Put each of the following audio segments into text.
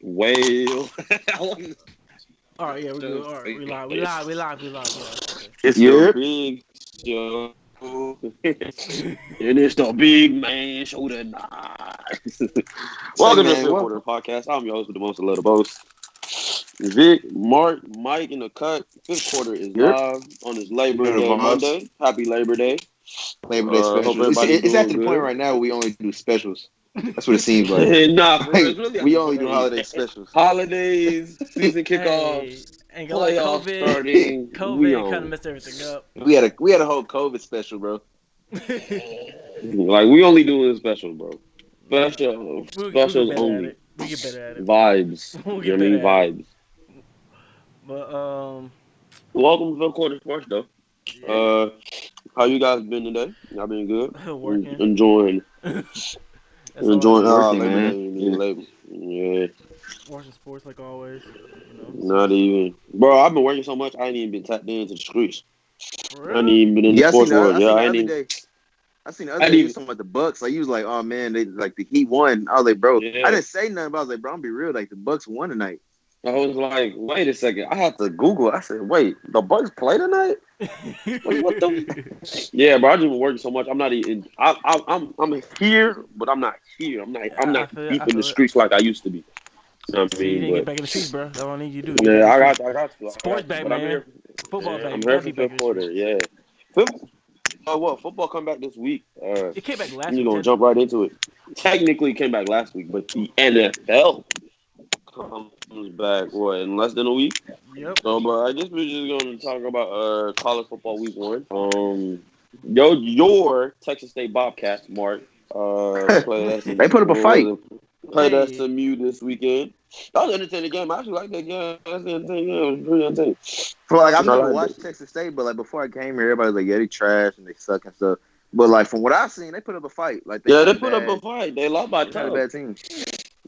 Well, All right, yeah, we good. All right, we live. Yeah, okay. it's the Yeah. big show, and it's the big man show tonight. Say, Welcome to the man, Fifth what? Quarter Podcast. I'm your host with the most, the little boast. Vic, Mark, Mike in the cut. Fifth Quarter is Yep. live on this You Labor know the Day vibes. Monday. Happy Labor Day. Labor Day Hope specials. everybody's It's at doing the point good. right now where we only do specials. That's what it seems like. Nah, for real, Like it's really at we the only do point. holiday specials. Holidays, season Hey, kickoffs, ain't gonna lie, playoffs starting. We COVID kind of on. messed everything up. we had a whole COVID special, bro. Like we only doing special, bro. Special, We'll get specials better at only. it. We get better at it. Vibes. We'll You know get what I better mean? at it. Vibes. But Welcome to the quarter sports, though. yeah, How you guys been today? Y'all been good? working. Enjoying That's Enjoying all. Working, Labor man. Day. Yeah. Labor. Yeah, Watching sports like always. You know. not even. Bro, I've been working so much, I ain't even been tapped into the streets. For I ain't real? even been in the Yeah, sports world. I Yeah, seen I the ain't other even. day. I seen the I other ain't day you even. was talking about the Bucks. Like you was like, oh man, they like the Heat won. I was like, bro, I Yeah. didn't say nothing, but I was like, bro, I'm gonna be real. Like the Bucks won tonight. I was like, wait a second. I had to Google. I said, wait, the Bucks play tonight? Like, what the? Yeah, bro. I just been working so much. I'm not even. I'm here, but I'm not here. I'm I not feel it. I deep in the feel it. streets like I used to be. You know what I See, you mean? didn't get But back in the streets, bro. That's all I need you to do. Get back yeah, in the streets. I got to. Sports back, But I'm man. here. Football Yeah, back. I'm You here gotta for be back fifth in the quarter. streets. Yeah. Fifth. Oh, what? Football come back this week. It came back last You're week, gonna jump technically. right into it. Technically, it came back last week, but the NFL comes back what in less than a week. Yep. So, but I guess we're just gonna talk about college football week one. Your Texas State Bobcats, Mark, played at They put up a fight. played at Hey, SMU this weekend. That was an entertaining game. I actually like that game. That's an entertaining game. It was pretty entertaining. For like I've I never liked watched it. Texas State, but like before I came here, everybody was like, yeah, they trash and they suck and stuff. But like from what I've seen, they put up a fight. Like Yeah, they put up a fight. They lost by a they're not a tub. bad team.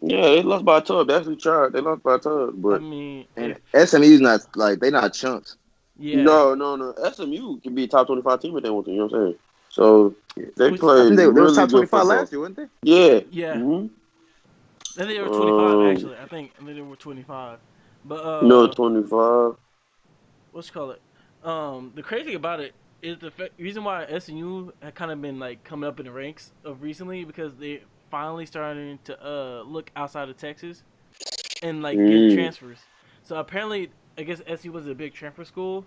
Yeah, they lost by a tub. They actually tried. They lost by a tub, I but mean, And if SMU's not like they not chunks. yeah, no. SMU can be a top 25 team if they want to. You know what I'm saying? So they which I played think they was really top good 25 football. last year, wasn't they? Yeah. yeah, Mm-hmm. I think they were 25 actually. I think they were 25. But No, 25. what's you call it? The crazy thing about it is reason why SNU had kind of been like coming up in the ranks of recently because they finally starting to look outside of Texas and like getting Mm. transfers. So apparently, I guess SU was a big transfer school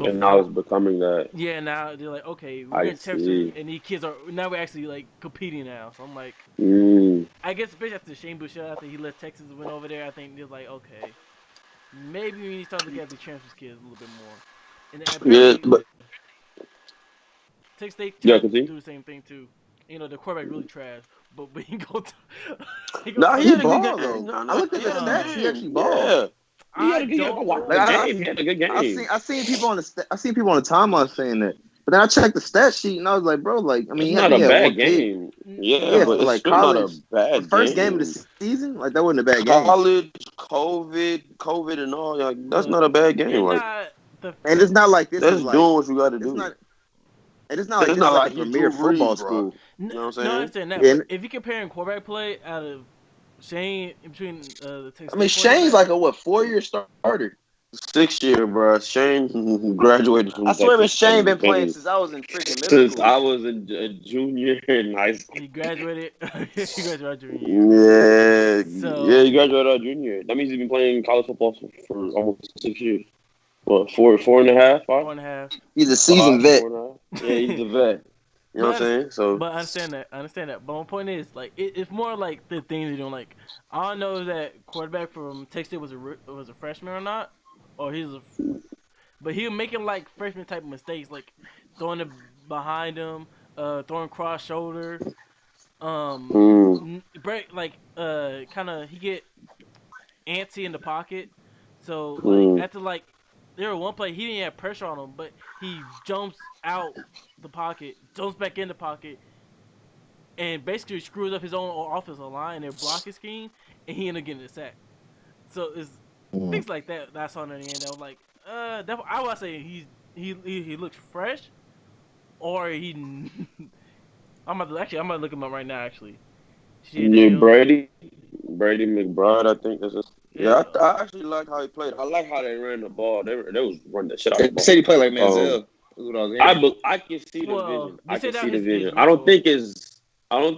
And now it's before. becoming that. Yeah, now they're like, okay, we're I getting transfers, see. and these kids are now we're actually like competing now. So I'm like, Mm. I guess especially after Shane Boucher, after he left Texas and went over there, I think they're like, okay, maybe we need to start looking at the transfers kids a little bit more. And Yeah, apparently, but Texas State yeah, tried to continue. do the same thing too. You know, the quarterback really trash, but he go he go No, he talk He had a about. good balled game. though. No, I looked at he the had a good stats. He Uh, actually game. balled. Yeah, he had I a good game. I don't watched Like the know. game. He had a good game. I seen people on I seen people on the timeline saying that. But then I checked the stat sheet and I was like, bro, like I It's mean, I not think a he had bad one pick. game. Yeah, Yeah, but for No, it's like still not a college, for bad first game of game. the season, like that wasn't a bad game. College, COVID, and all. Like that's but not a bad game. and Like not the And it's not like this is that's like doing what you got to it's do. not and it's not like It's this is not like a like he premier Drew football Brees, bro. school. You know what I'm no, I saying? understand that. Yeah, But if you comparing quarterback play out of Shane in between the Texas I mean State Shane's quarterback, like a what 4-year starter. 6 year, bro. Shane graduated I from swear Miss Texas Shane been playing Technically since I was in freaking middle since school. I was a junior in high school. he graduated. He graduated our junior year. Yeah, So you graduated our junior. That means he's been playing college football for almost 6 years. What, four and a half, five? 4.5. He's a seasoned Five, vet. 4.5. Yeah, he's a vet. You know what I'm saying? So, But I understand that. I understand that. But my point is, like, it's more like the things you don't like. I don't know if that quarterback from Texas State was a freshman or not, or but he was making like freshman type of mistakes, like throwing it behind him, throwing cross shoulder, mm, break like kind of he get antsy in the pocket. So like mm, after like there was one play he didn't have pressure on him, but he jumps out the pocket, jumps back in the pocket, and basically screws up his own offensive line and their blocking scheme, and he ended up getting a sack. So it's things like that I saw in the end. That was like, I would say he looks fresh, or he. I'm about to look him up right now. Actually, Shea yeah, Daniels. Brady. Brady McBride, I think that's just. Yeah, I actually like how he played. I like how they ran the ball. They was running the shit out of the They ball. said he played like Manziel. That's what I was hearing. I can see the vision. they I can said that see the his vision. mentor. I don't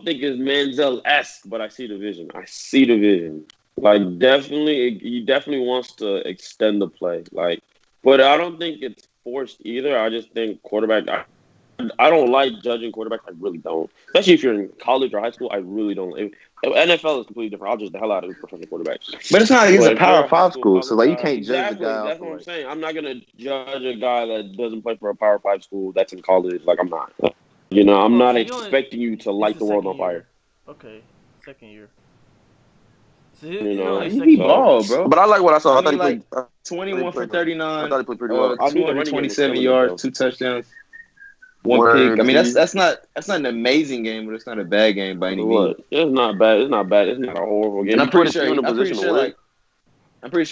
think it's Manziel-esque, but I see the vision. I see the vision. Like definitely, he definitely wants to extend the play. Like, but I don't think it's forced either. I just think quarterback. I don't like judging quarterbacks. I really don't. Especially if you're in college or high school. I really don't. NFL is completely different. I'll judge the hell out of professional quarterbacks. But it's not like it's But a if Power you're a high 5 school, school, so like you college guy, can't judge the exactly. guy off That's of what I'm like. saying. I'm not gonna judge a guy that doesn't play for a Power 5 school that's in college. Like I'm not. You know, I'm not expecting you to light the world on fire. Okay, second year. So You know, He ball, bro. But I like what I saw. I mean, I thought 21 for I 39, thought he played pretty well. I knew the running game was 227 killing it, yards, though. 2 touchdowns, 1 pick. I mean, that's not an amazing game, but it's not a bad game by any means. It's not bad. It's not bad. It's not a horrible game. And I'm pretty sure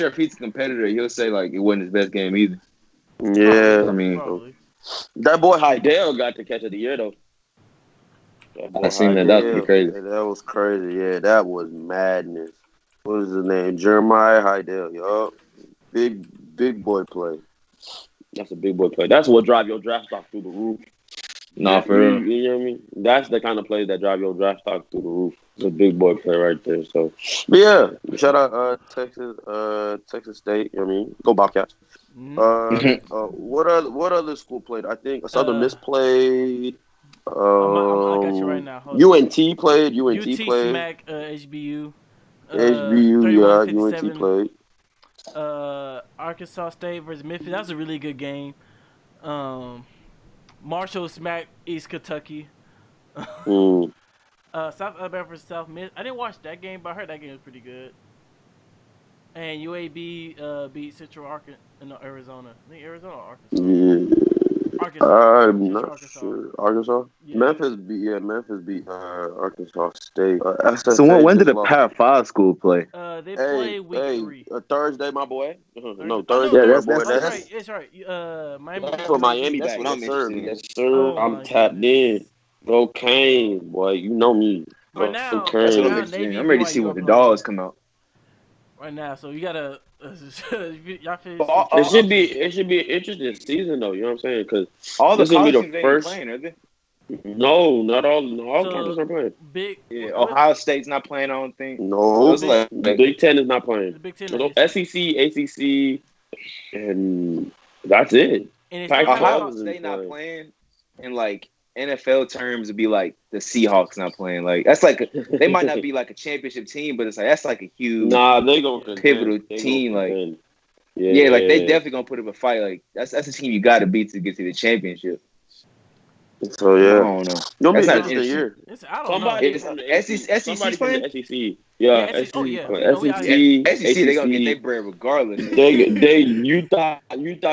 if he's a competitor, he'll say like it wasn't his best game either. Yeah, I mean, probably. That boy Hydell got the catch of the year though. I seen that. That was pretty crazy. Yeah, that was crazy. Yeah, that was madness. What was his name? Jeremiah Hydell. Yup. Big boy play. That's a big boy play. That's what drive your draft stock through the roof. Nah, for real. You know what I mean? That's the kind of play that drive your draft stock through the roof. It's a big boy play right there. So, but yeah, shout out Texas State. You know what I mean, go Bobcats. What other school played? I think Southern Miss played. I got you right now. UNT played. UNT played. Smack HBU. HBU, yeah. UNT played. Arkansas State versus Memphis. That was a really good game. Marshall smacked East Kentucky. South Alabama versus South Miss. I didn't watch that game, but I heard that game was pretty good. And UAB beat Central Arizona. I think Arizona or Arkansas. Yeah. Arkansas. I'm not sure. Arkansas? Yeah. Memphis beat Arkansas State. So when did a Power 5 school play? They play week 3. Thursday, my boy. No, Thursday. Yeah, that's right. Miami. That's what Miami back. That's what I'm interested in. Yes, sir. Oh, I'm tapped in. Go Kane, boy. You know me. Right now, that's what I'm interested in. I'm ready to see when the dogs come out. Right now, so you gotta. Y'all it should be an interesting season though. You know what I'm saying? Because all the college teams ain't playing, are they? No, not all. No, all colleges are playing. Ohio State's not playing. I don't think. No, the Big Ten is not playing. The Big Ten. SEC, ACC, and that's it. And Ohio State not playing, and like NFL terms would be like the Seahawks not playing. Like that's like they might not be like a championship team, but it's like that's like a huge they gonna pivotal team. Like like they definitely gonna put up a fight. Like that's a team you got to beat to get to the championship. So yeah, I don't know. That's not interesting year. I don't know. SEC playing? SEC. Yeah, SEC. SEC. They gonna get their bread regardless. You thought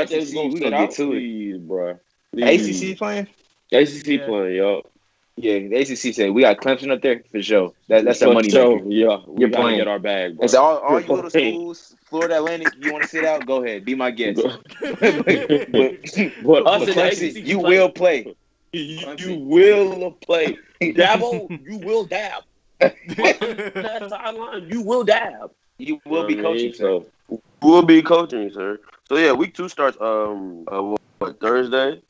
they was we gonna get to it, bro. ACC playing? ACC playing, yo. Yeah, the ACC said we got Clemson up there for sure. That's our money. Yeah, you're playing. Get our bag. Bro. And so all you little schools, Florida Atlantic, you want to sit out? Go ahead, be my guest. but us in the ACC, you will play. You will play. Dabble, you will dab. That sideline, you will dab. You will be coaching, so we'll be coaching, sir. So yeah, week 2 starts Thursday,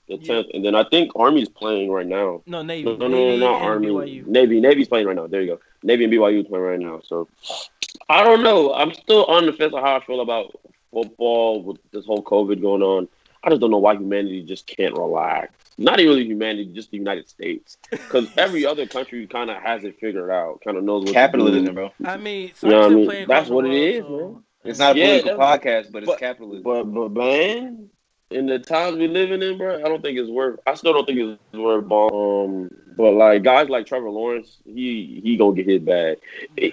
the 10th, and then I think Army's playing right now. No, Navy. No, not Army. BYU. Navy's playing right now. There you go. Navy and BYU playing right now. So I don't know. I'm still on the fence on how I feel about football with this whole COVID going on. I just don't know why humanity just can't relax. Not even humanity, just the United States. Because every other country kind of has it figured out, kind of knows what capitalism, to do. bro. I mean, you know what I mean? That's what it is, man. It's not a political podcast, but it's capitalism. But man, in the times we living in, bro, I still don't think it's worth bomb. But like guys like Trevor Lawrence, he gonna get hit bad.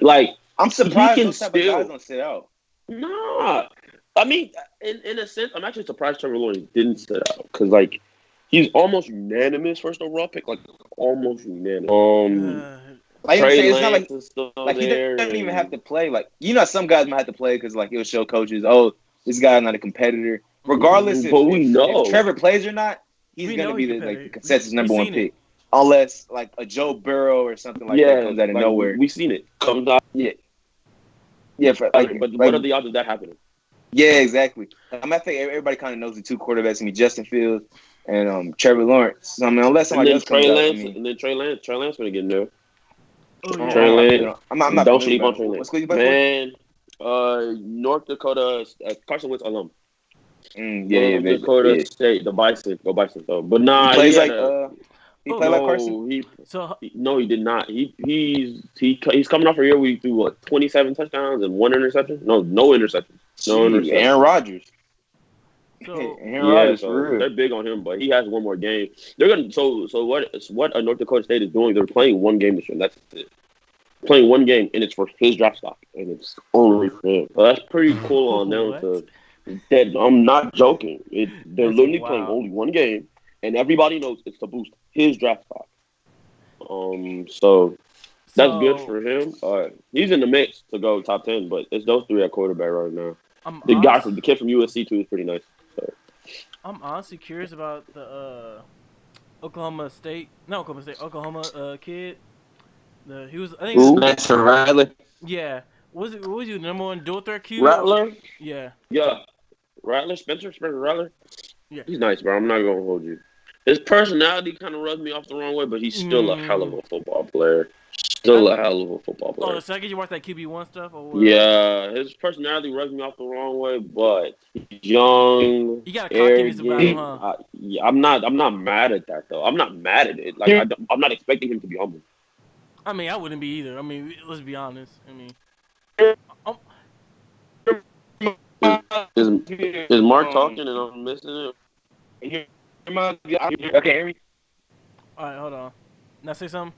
Like I'm surprised those type of guys don't sit out. Nah. I mean, in a sense, I'm actually surprised Trevor Lawrence didn't sit out because, like, he's almost unanimous first overall pick, like almost unanimous. Like it's not like he doesn't even have to play. Like some guys might have to play because like it'll show coaches, oh, this guy's not a competitor. Regardless, if Trevor plays or not, he's gonna be the consensus number 1 pick, unless like a Joe Burrow or something like that comes out of nowhere. We've seen it comes out. Yeah. Yeah, but what are the odds of that happening? Yeah, exactly. I think everybody kind of knows the two quarterbacks gonna be Justin Fields and Trevor Lawrence. So, I mean, unless somebody else comes out, and then Trey Lance gonna get in there. Oh yeah. Trey Lance. I'm not don't sleep on Trey Lance. What school you play for? North Dakota, Carson Wentz alum. North Dakota State, the Bison. Go Bison. So, but nah, he plays like Carson. He did not. He's coming off a year where he threw 27 touchdowns and 1 interception. No interceptions. No interceptions. Aaron Rodgers. They're big on him, but he has one more game. They're gonna. So what North Dakota State is doing? They're playing one game this year. That's it. Playing one game, and it's for his draft stock, and it's only for him. So that's pretty cool on them. I'm not joking. They're literally playing only one game, and everybody knows it's to boost his draft stock. So that's good for him. He's in the mix to go top 10, but it's those three at quarterback right now. The kid from USC too is pretty nice. So. I'm honestly curious about the Oklahoma kid. He was Spencer Rattler. Yeah. Was he the number one dual threat QB? Rattler? Yeah. Yeah. Rattler, Spencer Rattler? Yeah. He's nice, bro. I'm not gonna hold you. His personality kind of rubs me off the wrong way, but he's still a hell of a football player. Oh, the second you watch that QB1 stuff? Or what? Yeah, his personality rubs me off the wrong way, but he's young. You got cockiness about him, huh? I'm not mad at that though. I'm not mad at it. Like I'm not expecting him to be humble. I mean, I wouldn't be either. I mean, let's be honest. I mean, is Mark talking and I'm missing it? Okay, hear me? All right, hold on. Now say something.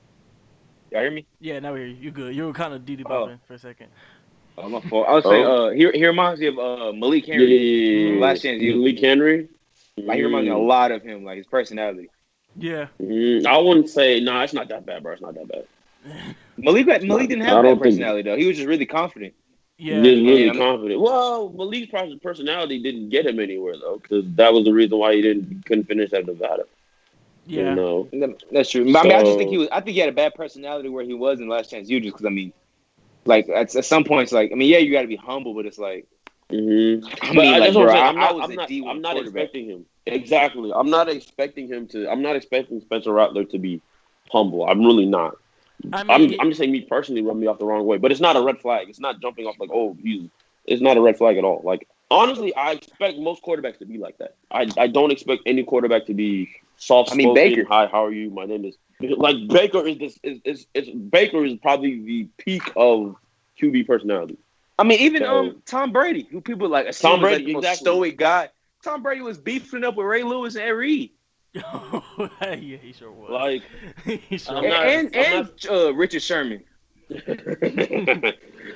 Y'all hear me? Yeah, now we hear you. You good? You were kind of bopping for a second. My fault. I was saying, he reminds me of Malik Henry. Yeah. Last chance. Malik Henry? Like, he reminds me a lot of him, like his personality. Yeah. I wouldn't say, it's not that bad, bro. It's not that bad. Malik didn't have that personality, though. He was just really confident. Yeah. He was really confident. Well, Malik's personality didn't get him anywhere, though, because that was the reason why he couldn't finish at Nevada. Yeah. You know? That's true. I mean, I just think he had a bad personality where he was in Last Chance U, just because, I mean, like, at some points, like, I mean, yeah, you got to be humble, but it's like, I'm not expecting him. Exactly. I'm not expecting Spencer Rattler to be humble. I'm really not. I'm just saying, me personally, rub me off the wrong way. But it's not a red flag. It's not jumping off like, it's not a red flag at all. Like, honestly, I expect most quarterbacks to be like that. I don't expect any quarterback to be soft-spoken. Baker. Hi, how are you? My name is like Baker Baker is probably the peak of QB personality. I mean, even Tom Brady, who people like Tom Brady, like the most stoic guy. Tom Brady was beefing up with Ray Lewis and Ed Reed. Yeah, he sure was. Like, and Richard Sherman.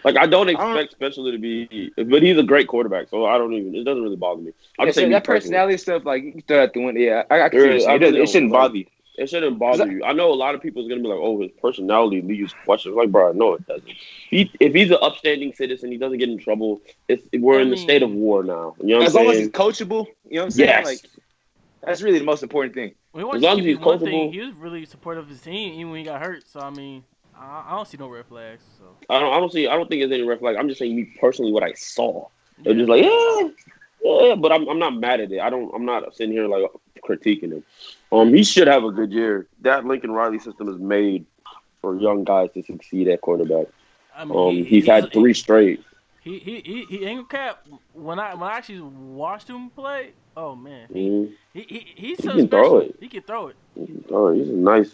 Like, I don't expect Spencer to be, but he's a great quarterback, so it doesn't really bother me. I'm just saying that personality stuff, like, you throw out the window. Yeah, I can see it shouldn't bother you. It shouldn't bother you. I know a lot of people is gonna be like, "Oh, his personality leaves questions." Like, bro, no, it doesn't. If he's an upstanding citizen, he doesn't get in trouble. We're in the state of war now. You know what I'm saying? As long as he's coachable, you know what I'm saying? Yes. Like, that's really the most important thing. As long as he's coachable, he was really supportive of his team even when he got hurt. So I mean, I don't see no red flags. So I don't think there's any red flags. I'm just saying, me personally, what I saw. They're just like, yeah, but I'm not mad at it. I'm not sitting here like critiquing him. He should have a good year. That Lincoln Riley system is made for young guys to succeed at quarterback. I mean, he's had 3 straight. He ain't cap. When I actually watched him play, oh man, he's so can special. Throw it. He can throw it. He's a nice,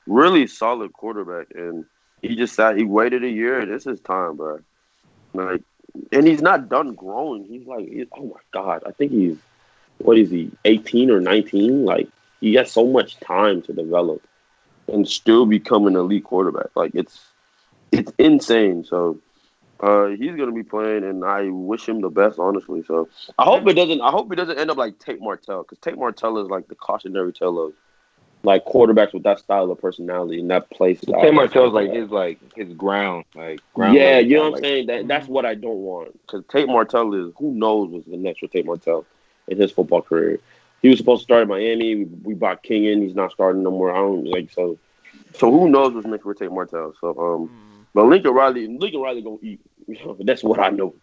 really solid quarterback, and he waited a year. This is time, bro. Like, and he's not done growing. Oh my God, I think he's, what is he, 18 or 19? Like, he has so much time to develop and still become an elite quarterback. Like, it's insane. So he's gonna be playing, and I wish him the best, honestly. So I hope it doesn't end up like Tate Martell, because Tate Martell is like the cautionary tale of like quarterbacks with that style of personality and that play style. Tate Martell's his ground. Yeah, you know what I'm saying? That's what I don't want, because Tate Martell is, who knows what's the next for Tate Martell in his football career. He was supposed to start at Miami. We brought King in. He's not starting no more. I don't like so. So who knows what's next for Tate Martell? So but Lincoln Riley gonna eat. That's what I know.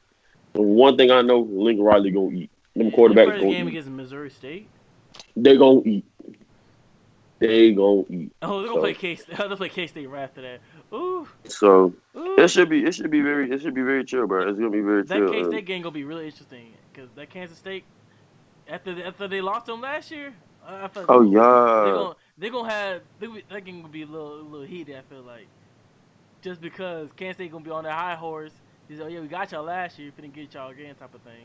The one thing I know, Lincoln Riley gonna eat. Them Their quarterbacks first gonna game eat. against Missouri State. They gonna eat. They gonna eat. Oh, they're gonna play K-State. They'll play K-State right after that. Ooh. So Ooh. it should be very chill, bro. It's gonna be very chill. That K-State game gonna be really interesting because that Kansas State after they lost them last year. I feel like they're gonna have that game gonna be a little heated. I feel like just because Kansas State gonna be on their high horse. He's like, yeah, we got y'all last year, finna get y'all again, type of thing.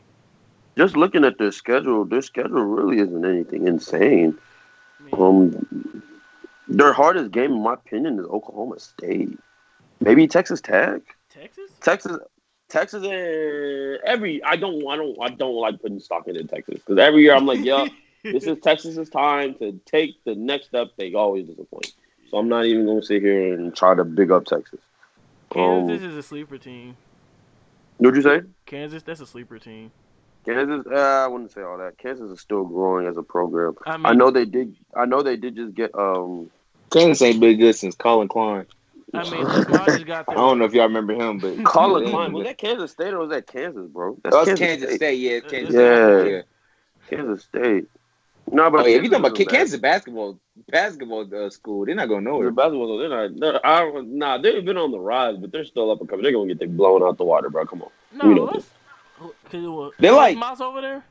Just looking at their schedule really isn't anything insane. Their hardest game, in my opinion, is Oklahoma State. Maybe Texas Tech. Texas, and I don't like putting stock into Texas because every year I'm like, yeah, this is Texas's time to take the next step. They always disappoint, so I'm not even gonna sit here and try to big up Texas. Kansas is a sleeper team. What'd you say? Kansas, that's a sleeper team. Kansas, I wouldn't say all that. Kansas is still growing as a program. I know they did just get Kansas ain't been good since Colin Klein. I mean, Les Miles just got there. I don't know if y'all remember him, but Colin Klein, was that Kansas State or was that Kansas, bro? That's Kansas State. Yeah, Kansas State. No, but if you talking about Kansas basketball school, they're not going nowhere. Basketball, they've been on the rise, but they're still up and coming. They're gonna get blown out the water, bro. Come on. They're like Les Miles over there.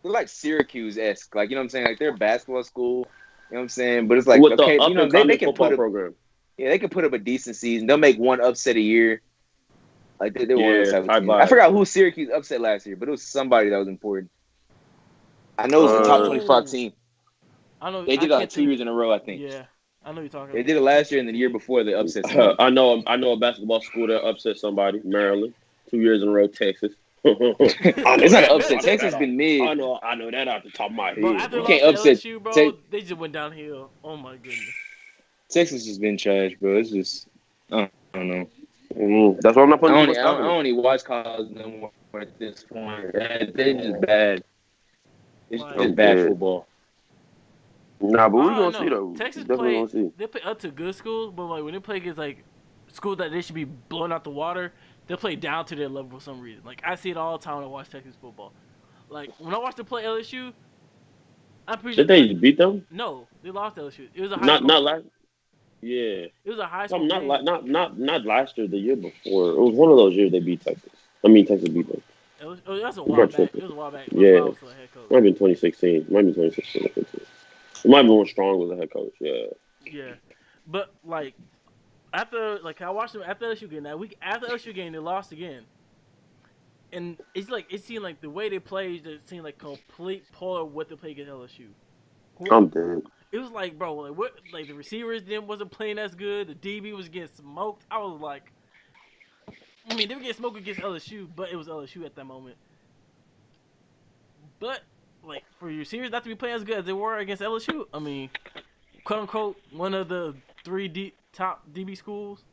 They're like Syracuse-esque, like, you know what I'm saying? Like, they're a basketball school. You know what I'm saying? But it's like, with okay, the they can put up program. Yeah, they can put up a decent season. They'll make one upset a year. Like they won. I forgot who Syracuse upset last year, but it was somebody that was important. I know it was the top 25 team. I know they did it like 2 years in a row, I think. Yeah, I know you're talking. They did it last year and the year before they upset. I know a basketball school that upset somebody. Maryland, 2 years in a row. Texas. It's not an upset. Texas has been mid. I know that out the top of my head. Bro, after you can't upset LSU, bro. They just went downhill. Oh my goodness. Texas has been trash, bro. It's just I don't know. That's why I'm not putting. I don't even watch college no more at this point. They're just bad. It's just bad football. Nah, but we're gonna see though. Texas they play up to good schools, but like when they play against like schools that they should be blowing out the water, they play down to their level for some reason. Like I see it all the time when I watch Texas football. Like when I watch them play LSU, I'm pretty sure they beat them. No, they lost LSU. It was a high not last. Yeah, it was a high school. Not last year. The year before, it was one of those years they beat Texas. Texas beat them. That's a while back. It was a while back. Yeah, might have been 2016. Might be 2016. It might be more strong with the head coach. Yeah. Yeah, but like after I watched them after LSU game. That week after LSU game, they lost again. And it's like it seemed like the way they played, it seemed like complete polar what they played against LSU. I'm dead. It was like, bro, like the receivers wasn't playing as good. The DB was getting smoked. I was like, I mean, they were getting smoked against LSU, but it was LSU at that moment. But like for your receivers not to be playing as good as they were against LSU, I mean, quote unquote, one of the three top DB schools.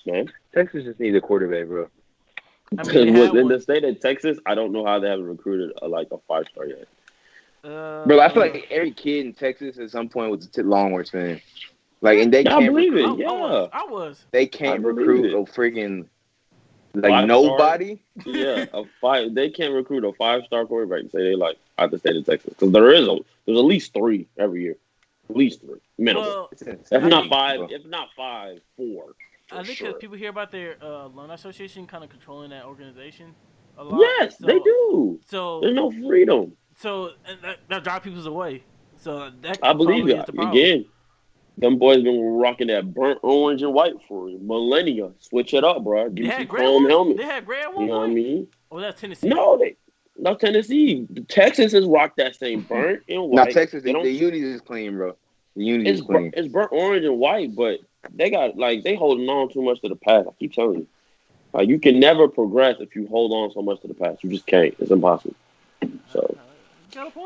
Man, Texas just needs a quarterback, bro. I mean, in the state of Texas, I don't know how they haven't recruited a 5-star yet. Bro, I feel like every kid in Texas at some point was a Longhorns fan. Like, and they can't believe recruit. it. Yeah, I was. They can't recruit a freaking nobody. Yeah, they can't recruit a 5-star quarterback and say they like out the state of Texas because there's at least 3 every year, at least 3 minimum. Well, if not 5, 4. I think because people hear about their alumni association kind of controlling that organization a lot. Yes, they do. So there's no freedom. So that drives people away. So that I believe it. Again, them boys been rocking that burnt orange and white for millennia. Switch it up, bro. Give me some chrome helmets. They had gray at one You know what I mean? Oh, that's Tennessee. No, Tennessee. Texas has rocked that same burnt and white. Now Texas, the unity is clean, bro. The unity is clean. It's burnt orange and white, but they got they holding on too much to the past. I keep telling you, you can never progress if you hold on so much to the past. You just can't. It's impossible. So.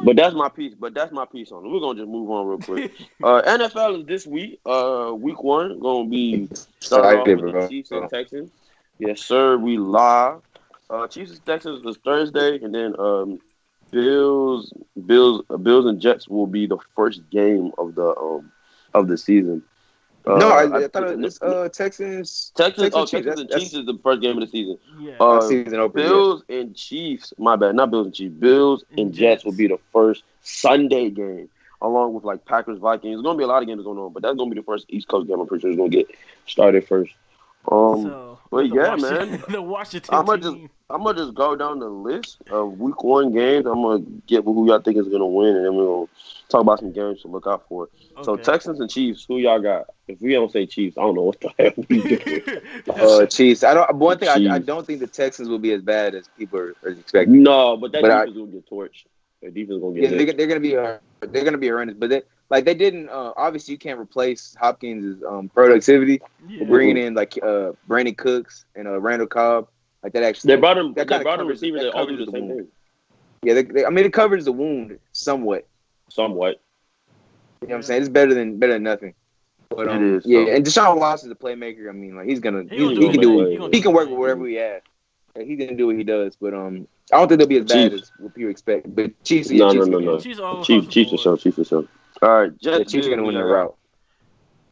But that's my piece. on it. We're gonna just move on real quick. NFL is this week. Week 1 gonna be starting off with the Chiefs and Texans. Yes, sir. We live. Chiefs and Texans is Thursday, and then Bills and Jets will be the first game of the season. No, I thought it was Texans. Texans and Chiefs is the first game of the season. Yeah. Season opener. Bills and Chiefs. My bad, not Bills and Chiefs. Bills and Jets will be the first Sunday game, along with like Packers Vikings. There's gonna be a lot of games going on, but that's gonna be the first East Coast game. I'm pretty sure it's gonna get started first. But yeah, man. The Washington I'm gonna just go down the list of Week 1 games. I'm gonna get who y'all think is gonna win, and then we're gonna talk about some games to look out for. Okay. So Texans and Chiefs, who y'all got? If we don't say Chiefs, I don't know what the hell we do. Chiefs. I don't think the Texans will be as bad as people are expecting. No, but defense is gonna get torched. Their defense is gonna get. Yeah, they're gonna be horrendous, but they didn't. Obviously, you can't replace Hopkins' productivity. Bringing in like Brandon Cooks and Randall Cobb, like that. Actually, they brought him receivers that all do the same thing. Yeah, it covers the wound somewhat. You know what I'm saying? It's better than nothing. But it is. Yeah, and Deshaun Watson is a playmaker. I mean, like he can work with whatever he has. Like, he's gonna do what he does. But I don't think they'll be as bad as what people expect. But Chiefs, no. Chiefs for sure. All right, Jets. Chiefs are gonna win the route.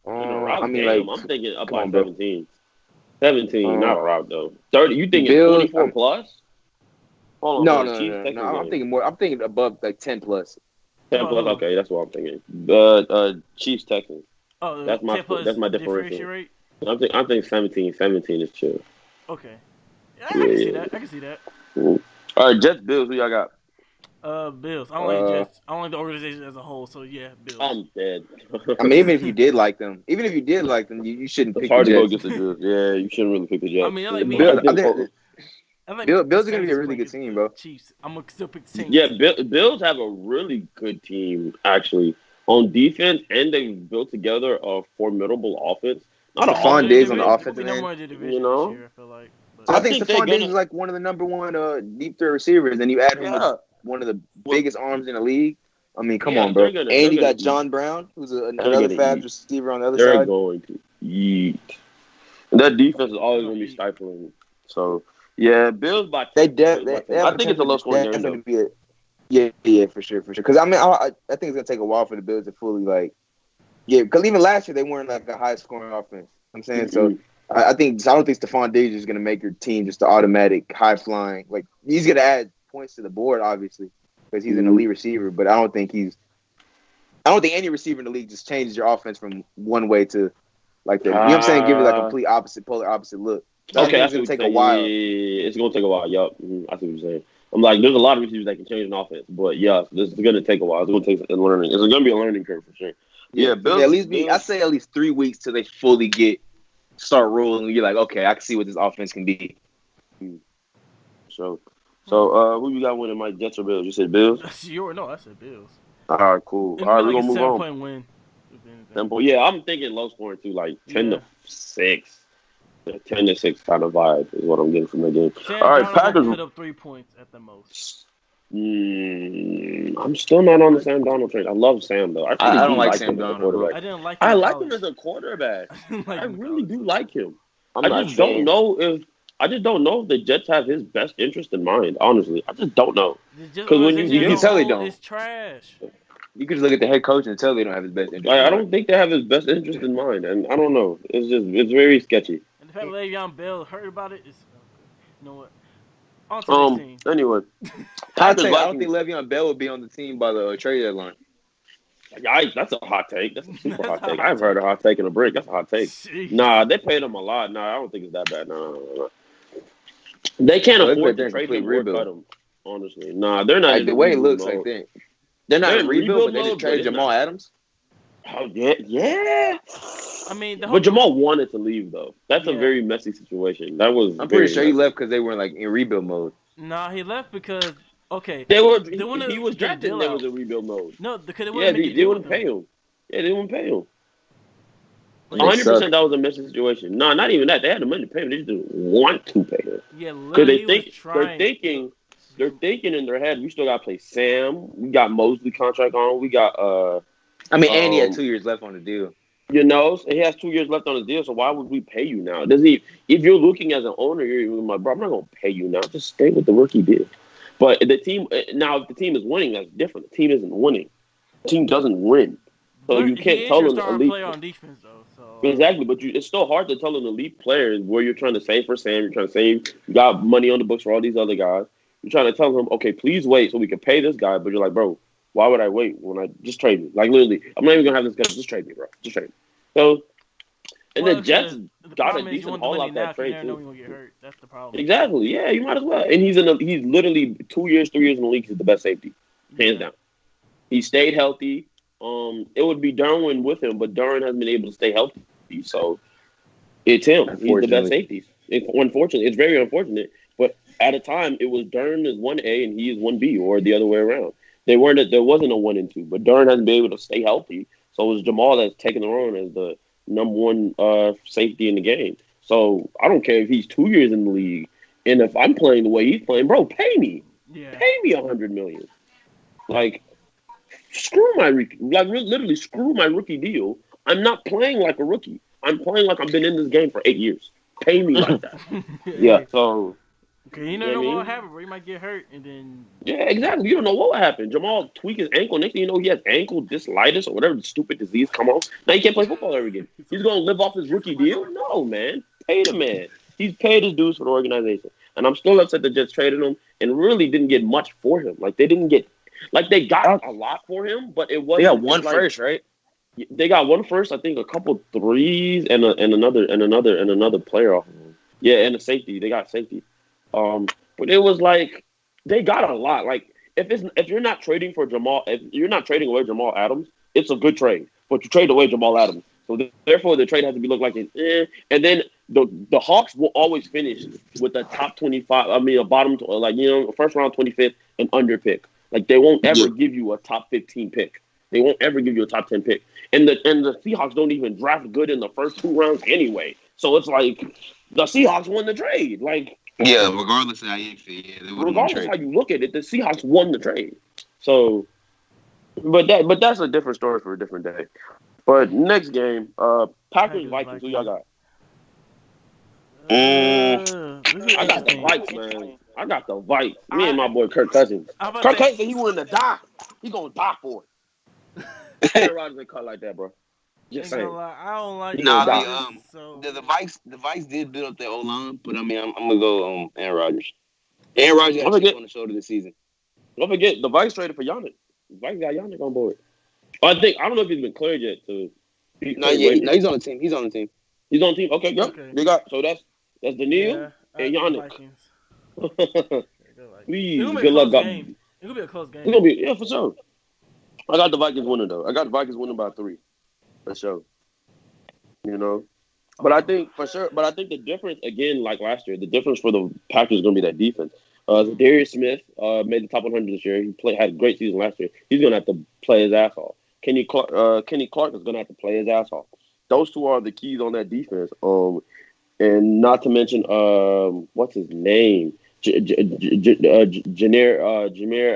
I mean, like I'm thinking up by 17. 17, not a route though. 30. You thinking 24 plus? Hold on, no. I'm thinking more. I'm thinking above like 10 plus. 10 plus. Okay, that's what I'm thinking. Chiefs Texans. Oh, that's my differential rate. I'm thinking 17. 17 is chill. Okay. I can see that. Mm-hmm. All right, Jets Bills. Who y'all got? Bills. I don't like Jets. I don't like the organization as a whole. So yeah, Bills. I'm dead. I mean, even if you did like them, you shouldn't pick the Jets. Hard to go against the Bills. Yeah, you shouldn't really pick the Jets. I mean, I like me. Bills are gonna be a really good team, bro. Chiefs. I'm gonna still pick the Saints. Yeah, Bills have a really good team actually on defense, and they've built together a formidable offense. Not a Stephon Diggs on the offensive end. You know, year, I think Stephon Diggs is like one of the number one deep threat receivers, and you add him with one of the biggest arms in the league. I mean, come on, bro. And you got John Brown, who's another fast receiver on the other side. They're going to eat. And that defense is always going to be stifling. So, yeah, Bills by 10. I think it's a low-scoring game, though. Yeah, for sure. Because, I mean, I think it's going to take a while for the Bills to fully, like, because even last year, they weren't, like, a high-scoring offense. I'm saying, so I don't think Stephon Diggs is going to make your team just the automatic high-flying. Like, he's going to add points to the board, obviously, because he's an elite receiver, but I don't think any receiver in the league just changes your offense from one way to like the, you know what I'm saying? Give it like a polar opposite look. Okay, that's going to take a while. Yeah, it's going to take a while. Yup, I see what you're saying. I'm like, there's a lot of receivers that can change an offense, but yeah, this is going to take a while. It's going to take a learning. It's going to be a learning curve for sure. Yeah, Bills, I say at least 3 weeks till they fully start rolling. You're like, okay, I can see what this offense can be. So who you got winning, Mike? Jets or Bills? You said Bills? I said Bills. All right, cool. All right, we're going to move on. 7-point win. 10 point. Yeah, I'm thinking low scoring too, like 10-6. 10-6 kind of vibe is what I'm getting from the game. All right, Packers put up 3 points at the most. I'm still not on the Sam Darnold train. I love Sam though. I don't like Sam Darnold. I didn't like. I like him as a quarterback. I really do like him. I just don't know if the Jets have his best interest in mind. Honestly, I just don't know. Because when you can tell they don't. It's trash. You could just look at the head coach and tell they don't have his best interest. I don't think they have his best interest in mind, and I don't know. It's very sketchy. And the fact Le'Veon Bell heard about it is, you know what? On to this team. Anyway, I don't think Le'Veon Bell would be on the team by the trade deadline. That's a hot take. That's a super hot take. I've heard a hot take in a break. That's a hot take. Jeez. Nah, they paid him a lot. Nah, I don't think it's that bad. No. They can't afford to trade him or cut him. Honestly, nah, they're not. Like the way it looks, mode. Like they're not in rebuild, but they just traded Jamal Adams. Oh yeah. I mean, but Jamal wanted to leave though. That's a very messy situation. I'm pretty sure he left because they were in rebuild mode. Nah, he left because he was drafted. There was a rebuild mode. No, because they wouldn't pay him. Yeah, they wouldn't pay him. 100% that was a messy situation. No, not even that. They had the money to pay him. They just didn't want to pay him. Yeah, literally. They're thinking in their head, we still got to play Sam. We got Mosley contract on. We got and he had 2 years left on the deal. You know, so he has 2 years left on the deal. So why would we pay you now? If you're looking as an owner, you're like, bro, I'm not gonna pay you now. Just stay with the rookie deal. But the team now, if the team is winning, that's different. The team isn't winning. The team doesn't win. So you can't tell an elite player on defense though. So exactly, but it's still hard to tell an elite player where you're trying to save for Sam. You're trying to save. You got money on the books for all these other guys. You're trying to tell him, okay, please wait so we can pay this guy. But you're like, bro, why would I wait when I just trade me? Like literally, I'm not even gonna have this guy. Just trade me, bro. Just trade me. So, and the Jets got a decent haul out that trade too. Know get hurt. That's the problem. Exactly. Yeah, you might as well. And he's literally 2 years, 3 years in the league. He's the best safety, hands down. He stayed healthy. It would be Derwin with him, but Derwin hasn't been able to stay healthy. So it's him. He's the best safety. Unfortunately, it's very unfortunate. But at a time, it was Derwin is 1A and he is 1B, or the other way around. There wasn't a 1 and 2, but Derwin hasn't been able to stay healthy. So it was Jamal that's taking the role as the number one safety in the game. So I don't care if he's 2 years in the league, and if I'm playing the way he's playing, bro, pay me. Yeah. Pay me $100 million. Like, literally screw my rookie deal. I'm not playing like a rookie. I'm playing like I've been in this game for 8 years. Pay me like that. Yeah. So. Okay, you don't know what will happen, bro. He might get hurt, and then. Yeah, exactly. You don't know what will happen. Jamal tweak his ankle. Next thing you know, he has ankle dysitis or whatever stupid disease come on. Now he can't play football ever again. He's gonna live off his rookie deal? No, man. Pay the man. He's paid his dues for the organization, and I'm still upset the Jets traded him and really didn't get much for him. Like they didn't get. Like, they got a lot for him, but it wasn't. They got one first, right? They got one first, I think a couple threes, and another player off of him. Yeah, and a safety. They got safety. But it was like, they got a lot. Like, if you're not trading for Jamal, if you're not trading away Jamal Adams, it's a good trade. But you trade away Jamal Adams. So, therefore, the trade has to be looked like an And then the Hawks will always finish with a top 25, a bottom, first round 25th and under pick. Like, they won't ever give you a top 15 pick. They won't ever give you a top 10 pick. And the Seahawks don't even draft good in the first 2 rounds anyway. So it's like the Seahawks won the trade. Like, yeah, regardless of how you feel, regardless of how you look at it, the Seahawks won the trade. So, but that's a different story for a different day. But next game, Packers Vikings. Who y'all got? I got the Vikes, man. I got the Vikes. Me and my boy Kirk Cousins. Kirk Cousins, he willing to die. He gonna die for it. Aaron Rodgers ain't cut like that, bro. Just saying. I don't like. The Vikes did build up their O line, but I mean, I'm gonna go Aaron Rodgers. Aaron Rodgers got on the shoulder this season. Don't forget, the Vikes traded for Yannick. The Vikes got Yannick on board. I don't know if he's been cleared yet to. No, he's on the team. He's on the team. He's on the team. Okay, yep. Okay. They got that's Daniil and Yannick. Please, good luck, guys. It's gonna be a close game. It's gonna be for sure. I got the Vikings winning though. I got the Vikings winning by 3, for sure. You know, but I think for sure. But I think the difference again, like last year, the difference for the Packers is gonna be that defense. Darius Smith made the top 100 this year. He had a great season last year. He's gonna have to play his ass off. Kenny Clark is gonna have to play his ass off. Those two are the keys on that defense. And not to mention what's his name? Jameer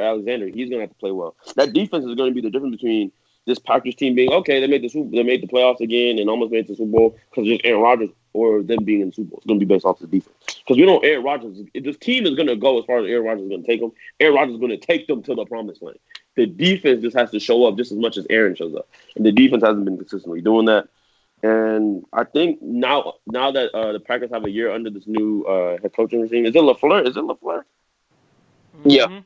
Alexander. He's gonna have to play well. That defense is gonna be the difference between this Packers team being okay. They made the playoffs again and almost made it to the Super Bowl because just Aaron Rodgers, or them being in the Super Bowl. It's gonna be based off the defense because we know Aaron Rodgers. This team is gonna go as far as Aaron Rodgers is gonna take them. Aaron Rodgers is gonna take them to the promised land. The defense just has to show up just as much as Aaron shows up, and the defense hasn't been consistently doing that. And I think now that the Packers have a year under this new head coaching regime, is it LaFleur? Yeah.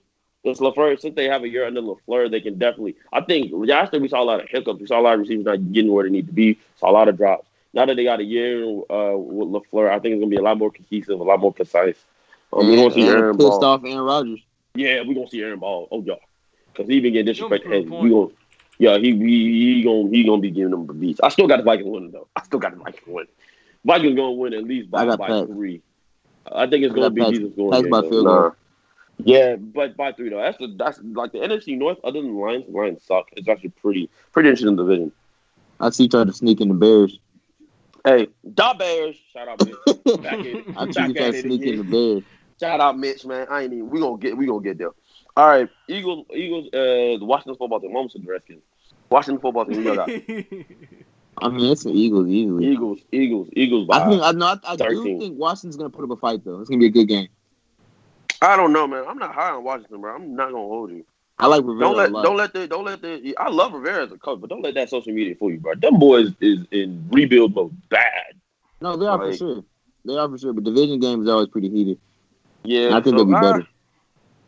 It's LaFleur. Since they have a year under LaFleur, they can definitely. I think last year we saw a lot of hiccups. We saw a lot of receivers not getting where they need to be. Saw a lot of drops. Now that they got a year with LaFleur, I think it's gonna be a lot more cohesive, a lot more concise. We're gonna see Aaron Ball. Pissed off Aaron Rodgers. Yeah, we're gonna see Aaron Ball. Oh yeah, because he been getting disrespected. He gonna be giving them the beats. I still got the Vikings winning though. Vikings gonna win at least by 3. I think it's gonna be Jesus going. That's by field goal. Yeah, but by 3 though. That's like the NFC North. Other than the Lions suck. It's actually pretty interesting division. I see you trying to sneak in the Bears. Hey, the Bears! Shout out Mitch. I see you trying to sneak in the Bears. Shout out Mitch, man. We gonna get there. All right, Eagles. The Washington football team. Almost the Redskins. Washington football team. Who y'all got? I mean, it's the Eagles easily. Eagles. I do think Washington's gonna put up a fight though. It's gonna be a good game. I don't know, man. I'm not high on Washington, bro. I'm not gonna hold you. I like Rivera a lot. Don't let the. I love Rivera as a coach, but don't let that social media fool you, bro. Them boys is in rebuild mode bad. No, they are for sure. They are for sure, but division games are always pretty heated. Yeah, and I think they'll be better.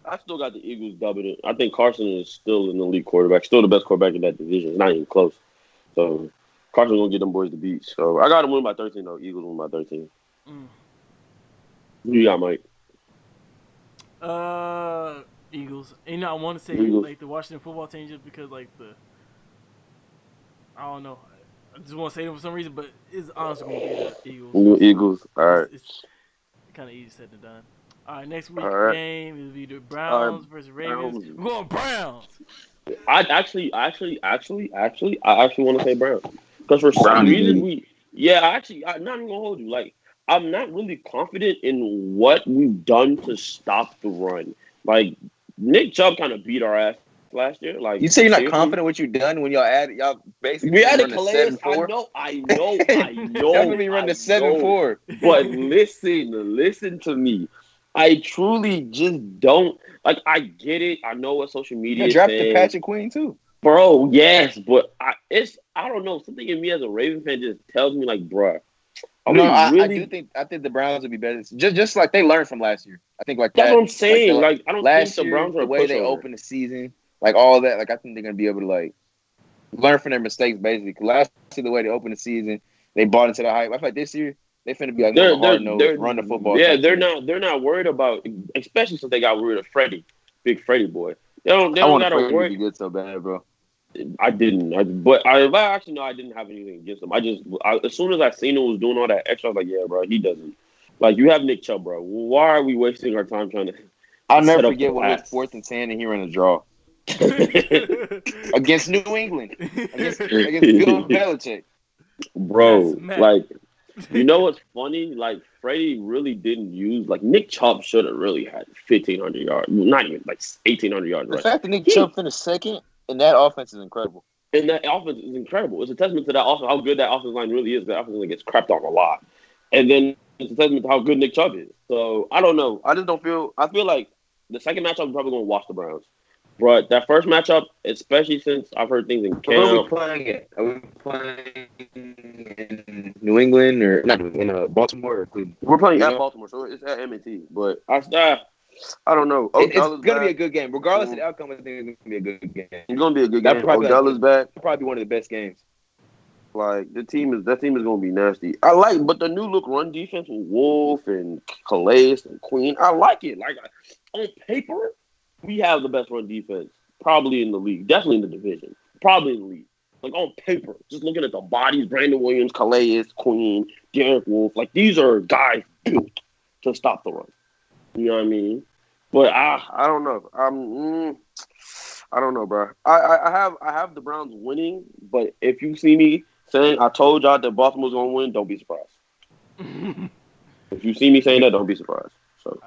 I still got the Eagles dubbing it. I think Carson is still an elite quarterback, still the best quarterback in that division. It's not even close. So Carson's gonna get them boys the beat. So I got them win by 13 though. Eagles win by 13. Who you got, Mike? Eagles. And I want to say Eagles. like the Washington football team just because like I don't know. I just want to say it for some reason, but it's honestly going to be the Eagles. Eagles. All right. It's kind of easy said than done. All right, next week's game is either Browns versus Ravens. We're going Browns. I actually want to say Browns because for some reason I'm not even gonna hold you. Like I'm not really confident in what we've done to stop the run. Like Nick Chubb kind of beat our ass last year. Like you say you're not confident what you've done when y'all basically we added Calais. I know. Definitely run the 7-4. But listen to me. I truly just don't like. I get it. I know what social media is drafted Patrick Queen too, bro. Yes, but I don't know. Something in me as a Raven fan just tells me like, bro. I think the Browns would be better. Just like they learned from last year. I think like that's what I'm saying. Like I don't think the Browns are the way they opened the season, like all that. Like I think they're gonna be able to like learn from their mistakes. Basically, last year the way they opened the season, they bought into the hype. I feel like this year. They finna be like hard-nosed, run the football. Yeah, they're not worried about, especially since they got rid of Freddie, big Freddie boy. They don't gotta worry. To be good so bad, bro. I didn't, but I actually know I didn't have anything against him. As soon as I seen him was doing all that extra, I was like, yeah, bro, he doesn't. Like you have Nick Chubb, bro. Why are we wasting our time trying to? I'll never forget when it was 4th and 10 and he ran a draw against New England against Bill Belichick, bro. Like. You know what's funny? Like Freddie really didn't use Nick Chubb should have really had 1,500 yards, not even 1,800 yards. The fact that Nick Chubb finished second in that offense is incredible. And that offense is incredible. It's a testament to that offense, how good that offensive line really is. That offensive line gets crapped on a lot, and then it's a testament to how good Nick Chubb is. So I don't know. I just don't feel. I feel like the second matchup is probably going to wash the Browns. But that first matchup, especially since I've heard things in camp. Where are we playing it? Are we playing in New England or not in Baltimore or Cleveland? We're playing at Baltimore, so it's at M&T. But I don't know. It's going to be a good game. Regardless of the outcome, I think it's going to be a good game. It's going to be a good game. Odell is back. Probably one of the best games. Like that team is going to be nasty. But the new look run defense with Wolf and Calais and Queen, I like it. Like on paper, we have the best run defense probably in the league, definitely in the division, probably in the league. Like on paper, just looking at the bodies, Brandon Williams, Calais, Queen, Derek Wolf, like these are guys built to stop the run. You know what I mean? But I don't know. I don't know, bro. I have the Browns winning, but if you see me saying I told y'all that Baltimore's gonna win, don't be surprised. If you see me saying that, don't be surprised. So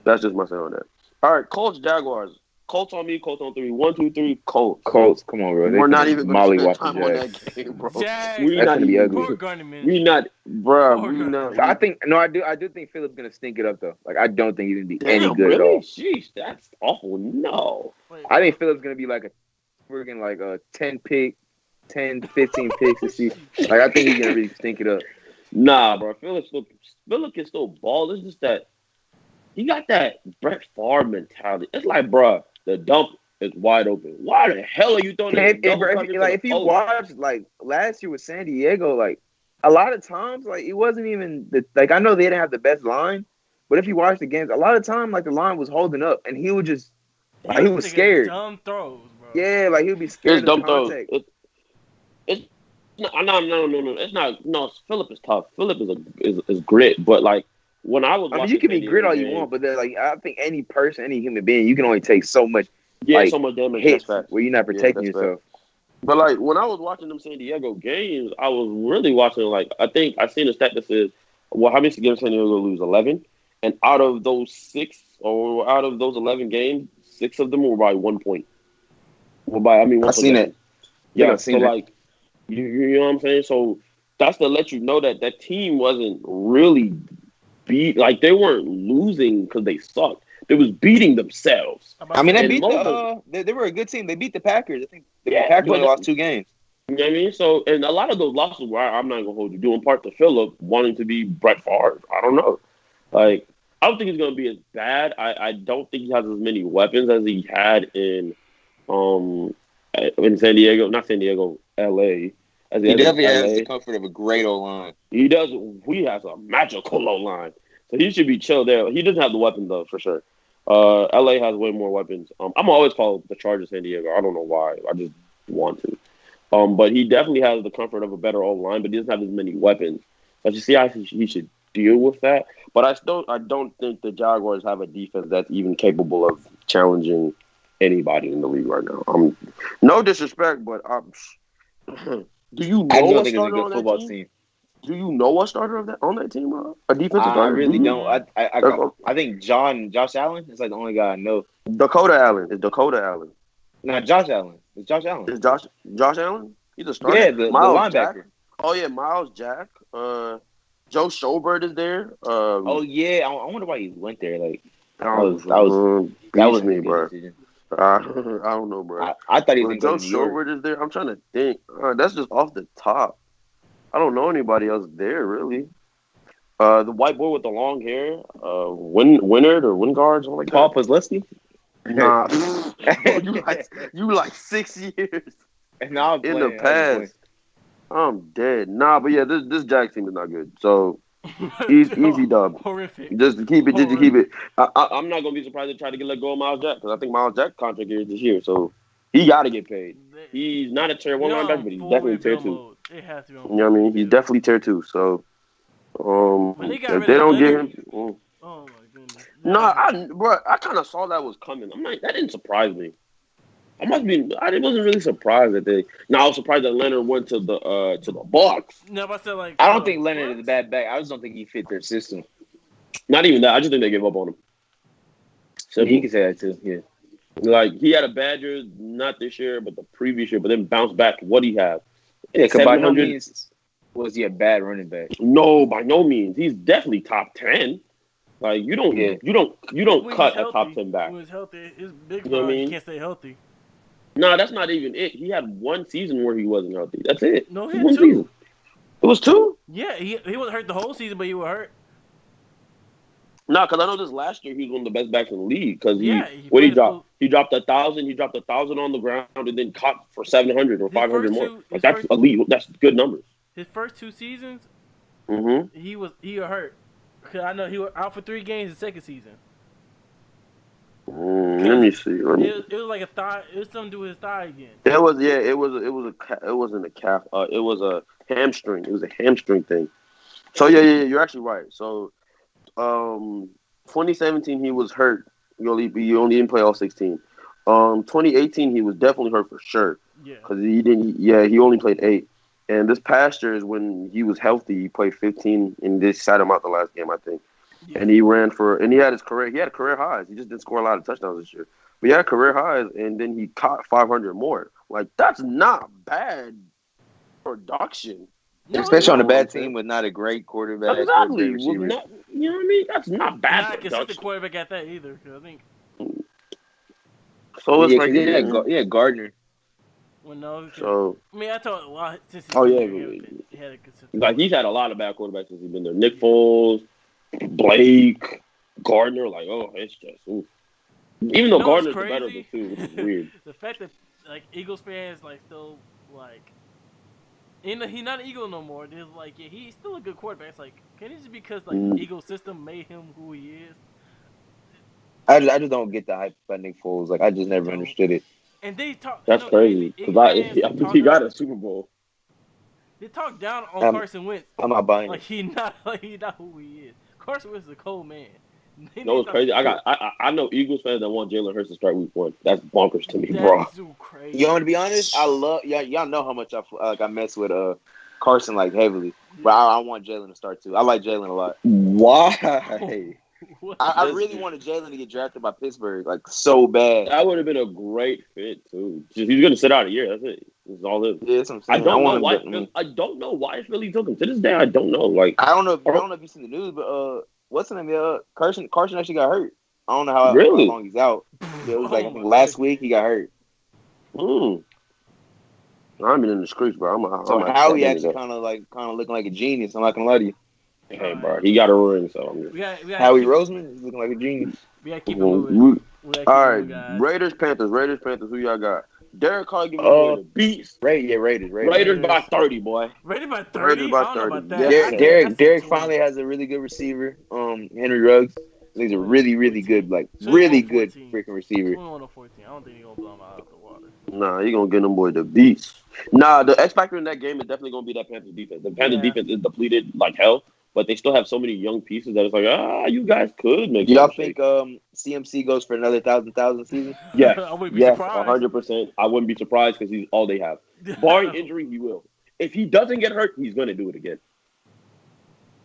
that's just my say on that. All right, Colts, Jaguars. Colts on me, Colts on 3. 1, 2, 3, Colts. Colts, come on, bro. We're not even going to spend time on that game, bro. Jags. We're not going to be ugly. We not, bro. We not. I do think Phillips going to stink it up, though. Like, I don't think he's going to be any good at all. Jeez, that's awful. No. I think Phillips going to be like a 10 pick, 10, 15 picks to see. Like, I think he's going to really stink it up. Nah, bro. Phillips can still ball. It's just that he got that Brett Favre mentality. It's like, bro, the dump is wide open. Why the hell are you throwing that? If you watch last year with San Diego, like a lot of times, like it wasn't even I know they didn't have the best line, but if you watch the games, a lot of time like the line was holding up, and he would just he was scared. Dumb throws, bro. Yeah, like he would be scared. It's dumb throws. No. It's not. No, Phillip is tough. Phillip is grit, but like. When I was, you can be grit all you want, but I think any person, any human being, you can only take so much. So much damage. Hits where you're not protecting yourself. But like when I was watching them San Diego games, I was really watching. Like I think I seen a stat that says, "Well, how many games San Diego lose? 11, and out of those 11 games, 6 of them were by 1 point. I've seen it. Yeah, I've seen it. Like you know what I'm saying. So that's to let you know that team wasn't really. They weren't losing because they sucked. They was beating themselves. I mean, they were a good team. They beat the Packers. I think the Packers only lost 2 games. You know what I mean? So, and a lot of those losses were, I'm not going to hold you, due in part to Phillip wanting to be Brett Favre. I don't know. Like, I don't think he's going to be as bad. I don't think he has as many weapons as he had in San Diego. Not San Diego, L.A. He definitely has the comfort of a great O-line. He does. He has a magical O-line. So he should be chill there. He doesn't have the weapons, though, for sure. L.A. has way more weapons. I'm always called the Chargers San Diego. I don't know why. I just want to. But he definitely has the comfort of a better O-line, but he doesn't have as many weapons. So you see how he should deal with that. But I don't think the Jaguars have a defense that's even capable of challenging anybody in the league right now. No disrespect, but do you know I don't what think it's a good football team. Do you know what starter on that team, bro? A defensive starter? I really don't. I think Josh Allen is like the only guy I know. Dakota Allen. No, Josh Allen. It's Josh Allen. Is Josh Allen? He's a starter. Yeah, the linebacker. Jack. Oh yeah, Miles Jack. Joe Schobert is there. Oh yeah, I wonder why he went there. Like that was me, bro. I don't know, bro. I thought he was Joe Schobert is there. I'm trying to think. That's just off the top. I don't know anybody else there really. The white boy with the long hair, Wingard or Wingard, something like Paul that. Posluszny? Nah, you like 6 years in the past. I'm dead. Nah, but yeah, this Jack team is not good. So easy dub. Horrific. Just keep it. I'm not gonna be surprised to try to let go of Miles Jack because I think Miles Jack contract is this year, so he got to get paid. He's not a tier 1 linebacker, but he's definitely tier 2. It has to be. You know what I mean? He's definitely tier 2. So if they don't get him. Oh my goodness. Nah, I kind of saw that was coming. I'm like, that didn't surprise me. I wasn't really surprised that they. Now I was surprised that Leonard went to the Bucks. No, but I said like. I don't think Leonard is a bad back. I just don't think he fit their system. Not even that. I just think they gave up on him. So he can say that too. Yeah. Like he had a bad year, not this year, but the previous year, but then bounced back. What he have? Yeah, because by no means was he a bad running back. No, by no means. He's definitely top 10. Like you don't cut a top 10 back. He was healthy. His big you know what I mean? He can't stay healthy. No, that's not even it. He had 1 season where he wasn't healthy. That's it. No, he had 2. Season. It was 2? Yeah, he wasn't hurt the whole season, but he was hurt. No, because I know this last year he was one of the best backs in the league. Because he dropped? He dropped 1,000. He dropped 1,000 on the ground and then caught for 700 or 500 more. Like that's elite. That's good numbers. His first 2 seasons, he was hurt. Cause I know he was out for 3 games the second season. Let me see. It was like a thigh. It was something to do with his thigh again. It was. Yeah. It wasn't a calf. It was a hamstring. It was a hamstring thing. So yeah. You're actually right. So, 2017 he was hurt. He only didn't play all 16. 2018 he was definitely hurt for sure. Yeah. Because he didn't. Yeah. He only played 8. And this past year is when he was healthy. He played 15, and they sat him out the last game, I think. Yeah. And he ran and he had career highs. He just didn't score a lot of touchdowns this year. But he had career highs, and then he caught 500 more. Like, that's not bad production. Especially on a bad team with not a great quarterback. Exactly. You know what I mean? That's not bad production. Not a consistent quarterback at that either, I think. So it's like Gardner. Well, no. So I mean, I thought since he had a consistent. Like he's had a lot of bad quarterbacks since he's been there. Nick Foles, Blake, Gardner. Like, it's just oof. Even though Gardner's the better of the two, which is weird. The fact that like Eagles fans like still like, he's not an Eagle no more. They're like, yeah, he's still a good quarterback. It's like, can it just because like the Eagle system made him who he is? I just don't get the hype about Nick Foles. Like I just never understood it. And they talk. That's crazy. Because I think he got a Super Bowl. They talk down on Carson Wentz. I'm not buying it. He not who he is. Carson Wentz is a cold man. No, it's crazy. I know Eagles fans that want Jalen Hurts to start week 1. That's bonkers to me, bro. That's so crazy. You want to be honest? I love y'all know how much I mess with Carson like heavily, but I want Jalen to start too. I like Jalen a lot. Why? I really wanted Jalen to get drafted by Pittsburgh, like so bad. That would have been a great fit too. He's going to sit out a year. That's it. That's all it is. Yeah, that's what I'm saying. I don't know why it's really took him. To this day, I don't know. Like I don't know if you've seen the news, but what's the name? Carson actually got hurt. I don't know how long he's out. It was like I think last week he got hurt. I'm in the streets, bro. So Howie actually kind of looking like a genius. I'm not gonna lie to you. Hey, bro, he got a ring, so we got Howie Roseman is looking like a genius. We gotta keep it moving. All right, Raiders, Panthers. Who y'all got? Derek Carr giving me the beats. Raiders by 30, boy. Raiders by 30. I don't know about that. Yeah, Derek finally has a really good receiver. Henry Ruggs. He's a really good, really good freaking receiver. 21 14. I don't think he's gonna blow him out of the water. Nah, he gonna get them boy the beats. Nah, the X factor in that game is definitely gonna be that Panthers defense. The Panthers defense is depleted like hell, but they still have so many young pieces that it's like, you guys could make. Y'all think CMC goes for another 1,000 season? Yes, I wouldn't be surprised. 100%. I wouldn't be surprised because he's all they have. Barring injury, he will. If he doesn't get hurt, he's gonna do it again.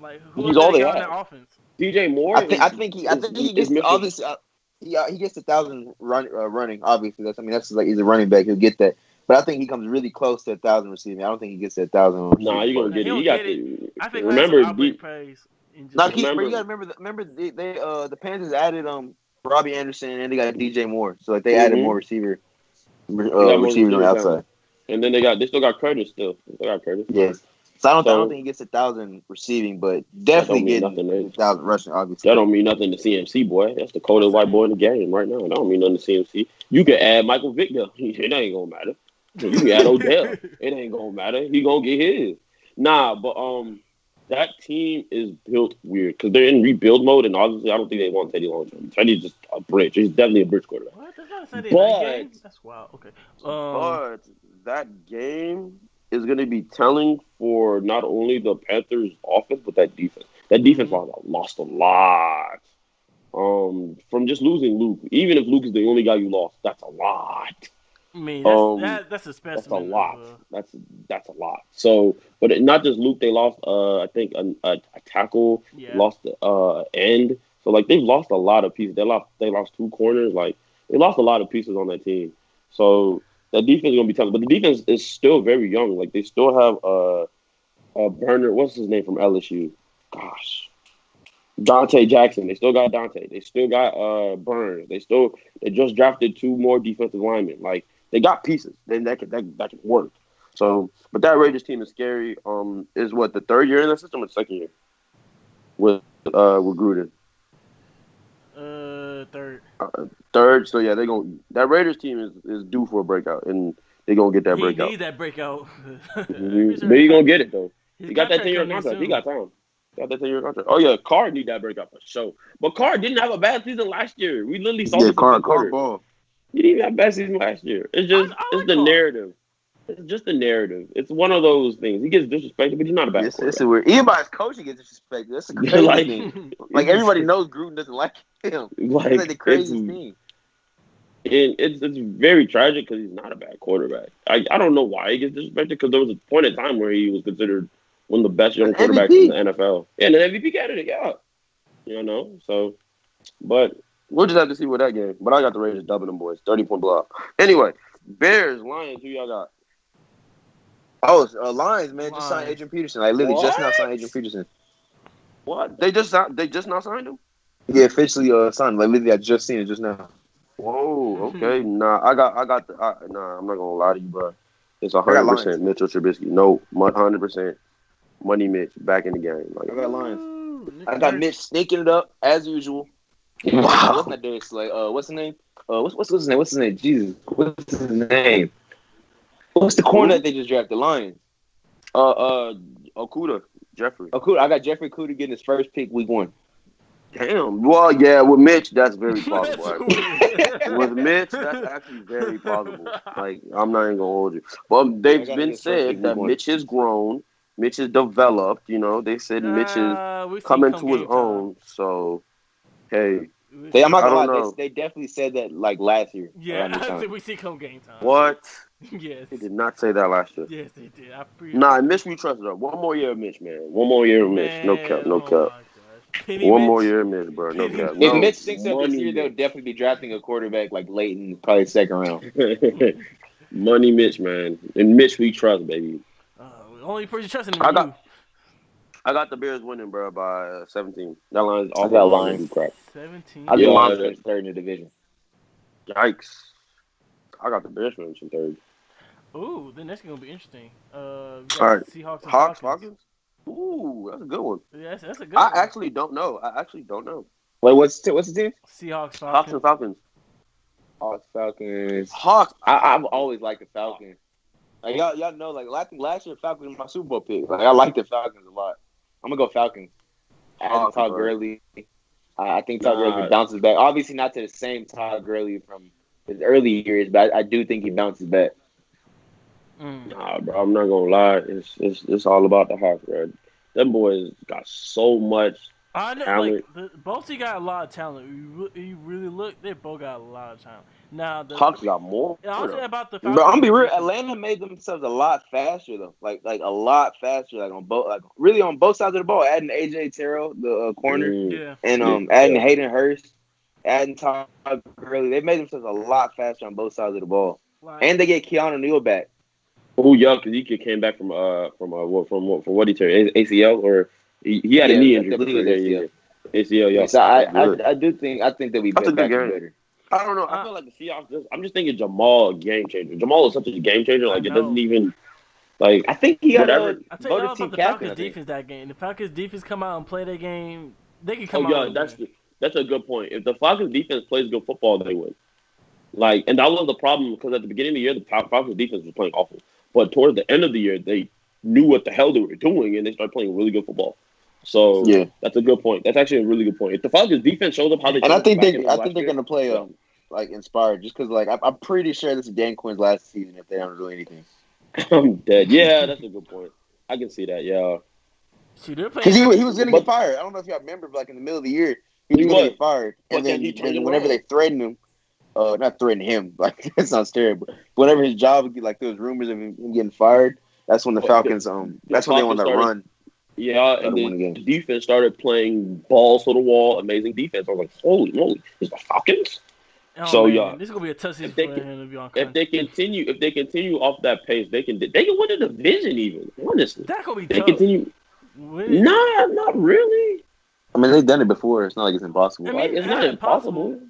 Like he's all they have. That offense. DJ Moore. I think he gets all this. He gets 1,000 running. Obviously, that's like he's a running back. He'll get that. But I think he comes really close to 1,000 receiving. I don't think he gets to 1,000. Nah, you're gonna get it. He got to I think remember. Praise. You gotta remember the Panthers added Robbie Anderson and they got DJ Moore. So like they added more receivers on the outside. And then they still got Curtis still. They got Curtis. Yes. So I don't think he gets 1,000 receiving, but definitely getting 1,000 rushing. Obviously, that don't mean nothing to CMC, boy. That's the coldest white boy in the game right now. That don't mean nothing to CMC. You can add Michael Vick there. It ain't gonna matter. You can add Odell. It ain't gonna matter. He gonna get his. Nah, but that team is built weird because they're in rebuild mode, and obviously I don't think they want Teddy long term. Teddy's just a bridge. He's definitely a bridge quarterback. What? That's not Teddy game. That's wild. Okay. But that game is going to be telling for not only the Panthers' offense, but that defense. That defense lost a lot from just losing Luke. Even if Luke is the only guy you lost, that's a lot. I mean, that's a specimen. That's a lot. That's a lot. So, but not just Luke. They lost, I think, a tackle. Yeah. Lost end. So, like, they've lost a lot of pieces. They lost 2 corners. Like, they lost a lot of pieces on that team. So, that defense is going to be tough. But the defense is still very young. Like, they still have a burner. What's his name from LSU? Gosh. Dante Jackson. They still got Dante. They still got Burns. They just drafted 2 more defensive linemen. Like, they got pieces. Then that can work. So, but that Raiders team is scary. Is what, the 3rd year in the system or the 2nd year with Gruden? 3rd. 3rd. So yeah, that Raiders team is due for a breakout, and they're gonna get that breakout. He need that breakout. But he gonna get it though. He got that 10-year contract. He got time. Got that 10-year contract. Oh yeah, Carr need that breakout for sure. But Carr didn't have a bad season last year. We literally saw this. Carr ball. He didn't even have a bad season last year. It's just it's the narrative. It's just the narrative. It's one of those things. He gets disrespected, but he's not a bad quarterback. It's weird. Even by his coaching gets disrespected. That's a crazy thing. Like everybody knows Gruden doesn't like him. It's like the craziest thing. And it's very tragic because he's not a bad quarterback. I don't know why he gets disrespected because there was a point in time where he was considered one of the best young quarterbacks in the NFL. Yeah, and an MVP candidate, yeah. You know, so, but we'll just have to see what that game. But I got the Raiders dubbing them boys, 30-point blowout. Anyway, Bears, Lions, who y'all got? Oh, Lions, man, just signed Adrian Peterson. I literally just now signed Adrian Peterson. What? They just not signed him? Yeah, officially signed. Like literally, I just seen it just now. Whoa, okay. Nah, I'm not gonna lie to you, bro. It's 100% Mitchell Trubisky. No, 100% Money Mitch back in the game. Like, I got Lions. I got Mitch sneaking it up as usual. Wow. What's that dude? Like, what's his name? What's his name? What's his name? Jesus, what's his name? What's the corner that they just drafted? Lions. Okuda, Jeffrey. Okuda. I got Jeffrey Okuda getting his first pick week 1. Damn. Well, yeah, with Mitch, that's very possible. With Mitch, that's actually very possible. Like, I'm not even gonna hold you. Well, they've been said that Mitch has grown, Mitch has developed. You know, they said Mitch is coming to his own. So, hey, I'm not gonna lie. They definitely said that like last year. Yeah, I think we see come game time. What? Yes. They did not say that last year. Yes, they did. Mitch, we trust her. One more year of Mitch, man. One more year of Mitch. No cap. One more year of Mitch, bro. No cap. If Mitch stinks up this year, they'll definitely be drafting a quarterback like late in probably 2nd round. Money Mitch, man. And Mitch we trust, baby. Only person trusting him. I got the Bears winning, bro, by 17. That line is all got Lions. Crap. 17. I think Lions finish third in the division. Yikes! I got the Bears finishing third. Ooh, then that's gonna be interesting. All right, Seahawks and Hawks, Falcons. Ooh, that's a good one. Yeah, that's a good I one. actually don't know. Wait, what's the team? Seahawks, Falcons. Hawks and Falcons. Hawks, Falcons. Hawks. I've always liked the Falcons. Like y'all know, like I think last year Falcons was my Super Bowl pick. Like I like the Falcons a lot. I'm gonna go Falcons. Adding Todd Gurley. I think Todd Gurley bounces back. Obviously not to the same Todd Gurley from his early years, but I do think he bounces back. Nah, bro, I'm not gonna lie. It's all about the Hawks, bro. Them boys got so much talent. Like both of you got a lot of talent. You really look, they both got a lot of talent. Now the Hawks got more. I'll say about the Falcons. Bro, I'm be real. Atlanta made themselves a lot faster though. Like a lot faster. Like on both sides of the ball. Adding AJ Terrell, the corner, and adding Hayden Hurst, adding Todd Gurley. They made themselves a lot faster on both sides of the ball. And they get Keanu Neal back. Oh yeah, because he came back from what he turned ACL or he had a knee injury. ACL, yeah. So I think they'll be back better. I don't know. I feel like the Seahawks. I'm just thinking Jamal a game changer. Jamal is such a game changer. Like it doesn't even like. I think he got I tell you all about the Falcons defense that game. The Falcons defense come out and play their game. They can come out. Yeah, that's a good point. If the Falcons defense plays good football, they win. Like, and that was the problem because at the beginning of the year, the Falcons defense was playing awful. But toward the end of the year, they knew what the hell they were doing, and they started playing really good football. So that's a good point. That's actually a really good point. If the Falcons defense shows up how they, and I think they're gonna play like inspired, just because like I'm pretty sure this is Dan Quinn's last season if they don't do anything. I'm dead. Yeah, that's a good point. I can see that. Yeah, because he was gonna get fired. I don't know if y'all remember, but like in the middle of the year, he was gonna get fired, and then whenever they threatened him. Not threatening him, like that sounds terrible. Whenever his job would get like there was rumors of him getting fired, that's when the Falcons that's when they wanted to run. Yeah, and then the defense started playing balls to the wall, amazing defense. I was like, holy moly, it's the Falcons. Oh, man. This is gonna be a tough season for him to be on. If they continue off that pace, they can win the division even. Honestly, that's gonna be tough. They continue. Nah, not really. I mean, they've done it before. It's not like it's impossible. I mean, it's not impossible.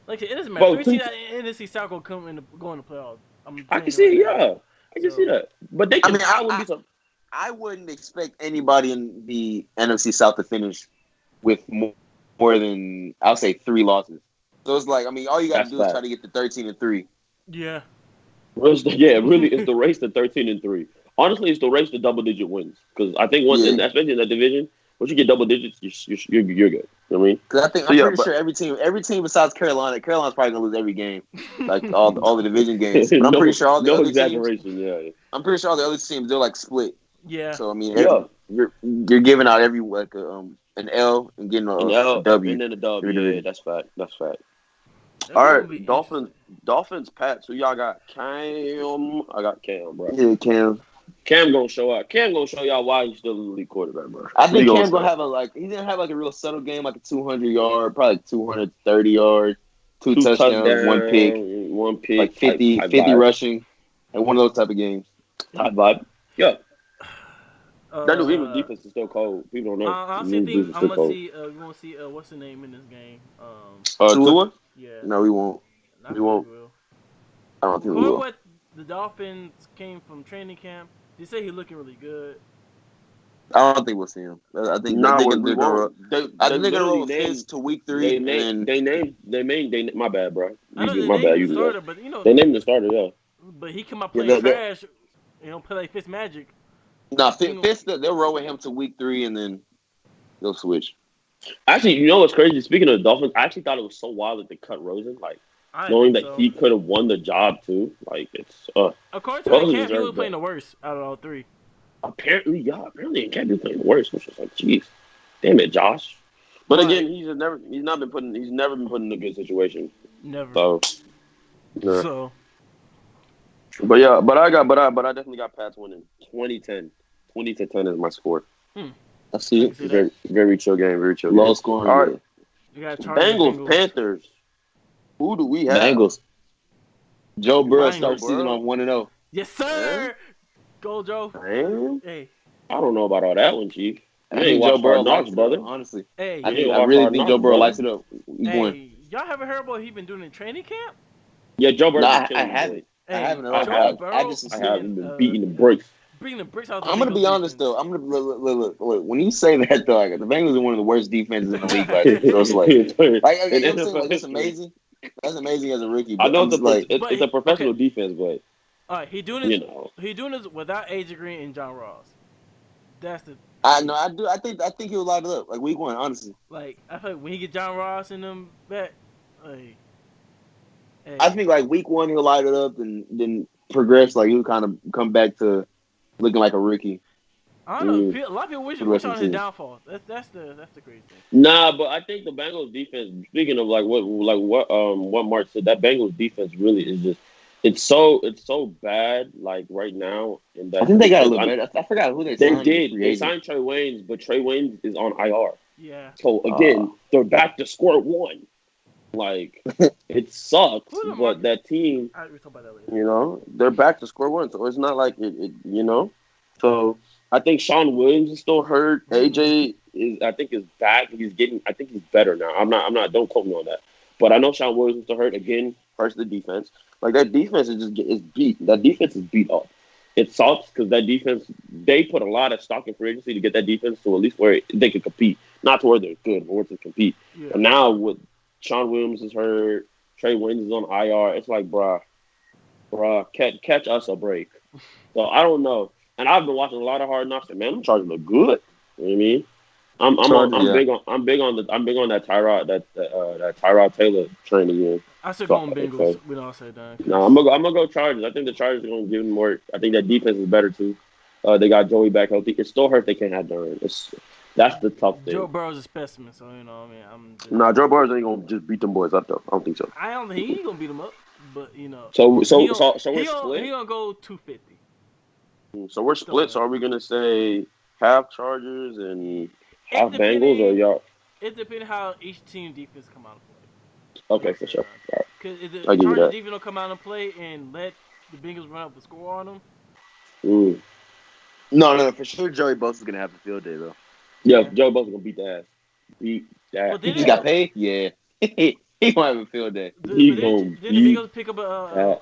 Like it doesn't matter. 3 teams in the NFC South go in the playoffs. I can see it. Yeah, I can see that. But they can. I wouldn't expect anybody in the NFC South to finish with more than I'll say 3 losses. So it's like all you got to do is try to get to 13-3. Yeah. Really, it's the race to 13-3. Honestly, it's the race to double-digit wins because I think especially in that division. Once you get double digits, you're good. You know what I mean? Because I'm pretty sure every team besides Carolina's probably gonna lose every game, like all the division games. But I'm pretty sure all the other teams. I'm pretty sure all the other teams they're like split. Yeah. So you're giving out every like an L and getting a W and then a W. Yeah, that's fact. All right, Dolphins, Pats. So y'all got Cam. I got Cam, bro. Yeah, Cam. Cam gonna show out. Cam gonna show y'all why he's still the elite quarterback, bro. I think Cam's gonna have he's gonna have like a real subtle game, like a 200-yard, probably 230 yards, 2 touchdowns, 1 pick, like 50 rushing, and one of those type of games. Type vibe. Yeah. That New England defense is still cold. People don't know. I think I'm gonna see. We want to see what's the name in this game. Tua? Yeah. No, we won't. We won't. I don't think we will. What the Dolphins came from training camp. They say he's looking really good. I don't think we'll see him. I think they're gonna roll Fitz to week 3. My bad, bro. My bad. You starter, but they named the starter. Yeah. But he come out playing trash. Play like Fitz magic. No, Fitz. They'll roll with him to week 3 and then they'll switch. Actually, you know what's crazy? Speaking of the Dolphins, I actually thought it was so wild that they cut Rosen. Like. Knowing that he could have won the job too, like it's. According to that camp, he was playing the worst out of all 3. Apparently, it can't be playing the worst. Which was like, jeez, damn it, Josh. But again, he's never been put in a good situation. Never. So. Yeah. So. But I definitely got Pats winning 20-10. 20-10 is my score. I see it. Very, very chill game. Very chill. Low scoring. All right. You got Bengals, Panthers. Who do we have? Bengals. Joe Burrow starts season on 1-0. Yes, sir. Go, Joe. Man. Hey. I don't know about all that one, Chief. I think Joe Burrow lights it up, honestly. Hey, I really think Joe Burrow lights it up. Hey, y'all haven't heard what he been doing in training camp? Yeah, Joe Burrow. I haven't. Hey, I haven't. I haven't been beating the bricks. Bringing the bricks out. I'm gonna be honest though. I'm gonna look. When you say that though, like, the Bengals are one of the worst defenses in the league. So it's like I'm saying, like, it's amazing. That's amazing as a rookie. But I know it's a professional defense, but all right, he doing this. He doing this without AJ Green and John Ross. That's the. I know. I do. I think he'll light it up like week 1. Honestly. Like I feel like when he get John Ross in them back, hey. I think like week 1 he'll light it up and then progress. Like he'll kind of come back to looking like a rookie. I don't know. A lot of people wish on his downfall. That's the crazy thing. Nah, but I think the Bengals defense. Speaking of what Mark said, that Bengals defense really is just it's so bad. Like right now, and that I think they got a little better. I forgot who they signed. They signed Trey Waynes, but Trey Waynes is on IR. Yeah. So again, they're back to square one. Like it sucks, but that team, we'll talk about that later. They're back to square one. So it's not like it. So I think Sean Williams is still hurt. AJ is back. I think he's better now. I'm not. Don't quote me on that. But I know Sean Williams is still hurt. Again, hurts the defense. Like that defense is beat. That defense is beat up. It sucks because that defense. They put a lot of stock in free agency to get that defense to at least where they could compete. Not to where they're good, but where to compete. Yeah. And now with Sean Williams is hurt. Trey Waynes is on IR. It's like, bruh, catch us a break. So I don't know. And I've been watching a lot of Hard Knocks, and man, them Chargers look good. You know what I mean? I'm big on that Tyrod Taylor train again. I still going Bengals. We don't say that. No, I'm gonna go Chargers. I think the Chargers are gonna give them more. I think that defense is better too. They got Joey back healthy. It still hurts they can't have Durham. That's the tough thing. Joe Burrow's a specimen, so Joe Burrow ain't gonna just beat them boys up though. I don't think so. I don't think he's gonna beat them up, but So we're split. He gonna go 250. So we're split. So are we gonna say half Chargers and half Bengals, or y'all? It depends how each team defense come out and play. Okay, for sure. Because if the Chargers defense will come out and play and let the Bengals run up the score on them. No, for sure. Joey Bosa's gonna have a field day though. Yeah, Joey Bosa's gonna beat the ass. He just got paid. Yeah, he gonna have a field day. Did the Bengals pick up a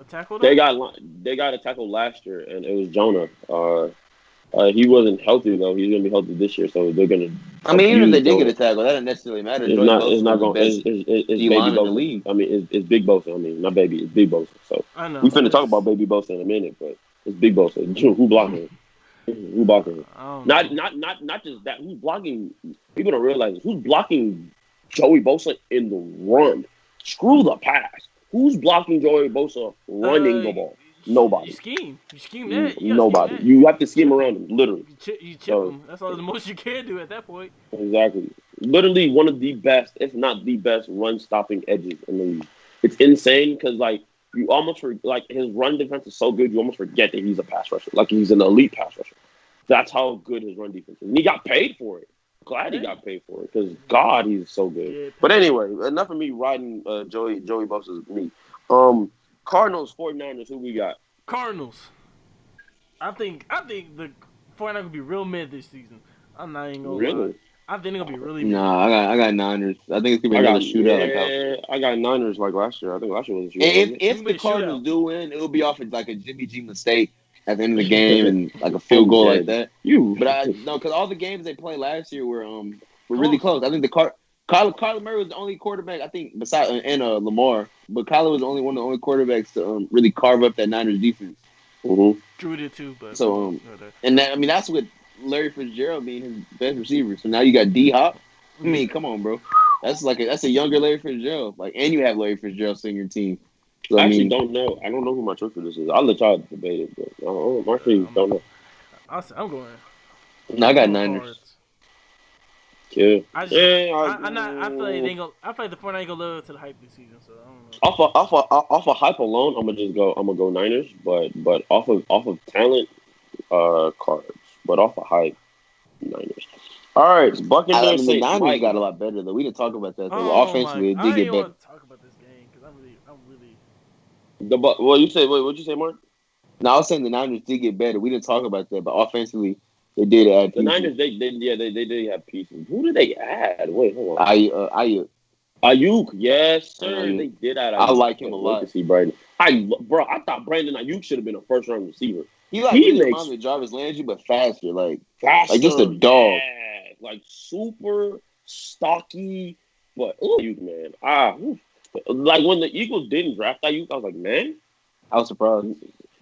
tackle? They got a tackle last year, and it was Jonah. He wasn't healthy though. He's gonna be healthy this year, so they're gonna. I mean, even if they did get a tackle, that doesn't necessarily matter. It's not going. It's Baby Bosa. I mean, it's Big Bosa. I mean, not Baby. It's Big Bosa. So we finna talk about Baby Bosa in a minute, but it's Big Bosa. Who blocking him? Who blocking him? Not just that. Who's blocking? People don't realize this. Who's blocking Joey Bosa in the run? Screw the pass. Who's blocking Joey Bosa running the ball? Nobody. You scheme that. Nobody. You have to scheme around him, literally. You chip him. That's all the most you can do at that point. Exactly. Literally one of the best, if not the best, run-stopping edges in the league. It's insane because, like, you almost his run defense is so good, you almost forget that he's a pass rusher. Like, he's an elite pass rusher. That's how good his run defense is. And he got paid for it. Glad he got paid for it because, God, he's so good. Yeah, but anyway, enough of me riding Joey Bosa's knee. Cardinals, 49ers, who we got? Cardinals. I think the 49ers will be real mid this season. I'm not even going to lie. I think they're going to be really mid. Nah, I got Niners. I think it's going to be another shootout. Yeah, I got Niners like last year. I think last year was a shootout. If the Cardinals do win, it will be off of like a Jimmy G mistake at the end of the game and like a field goal like that. Because all the games they played last year were really close. I think Kyler Murray was the only quarterback, I think, besides Lamar, but Kyler was one of the only quarterbacks to really carve up that Niners defense. Mm-hmm. Drew did too, but that's with Larry Fitzgerald being his best receiver. So now you got D-Hop. I mean, come on, bro. That's a younger Larry Fitzgerald. And you have Larry Fitzgerald on your team. So, I actually don't know. I don't know who my choice for this is. I'll let y'all debate it, but I actually don't know. I'm going. No, I got Niners. Yeah. I feel like the 49ers ain't gonna live up to the hype this season, so I don't know. Off of hype alone, I'm gonna go Niners, but off of talent, Cards. But off of hype, Niners. All right, Buccaneers. The Niners got a lot better though. We didn't talk about that. Offensively, it did get better. I want to talk about this game because I'm really. Well, you say what'd you say, Mark? No, I was saying the Niners did get better. We didn't talk about that, but offensively, They did add the Niners. They did have pieces. Who did they add? Wait, hold on. Ayuk, yes sir. They did add Ayuk. I like him a lot. To see Brandon. I thought Brandon Ayuk should have been a first round receiver. He really reminds me of Jarvis Landry, but faster, like just a dog. Yeah. Like super stocky, but Ayuk, man. Like when the Eagles didn't draft Ayuk, I was like, man, I was surprised.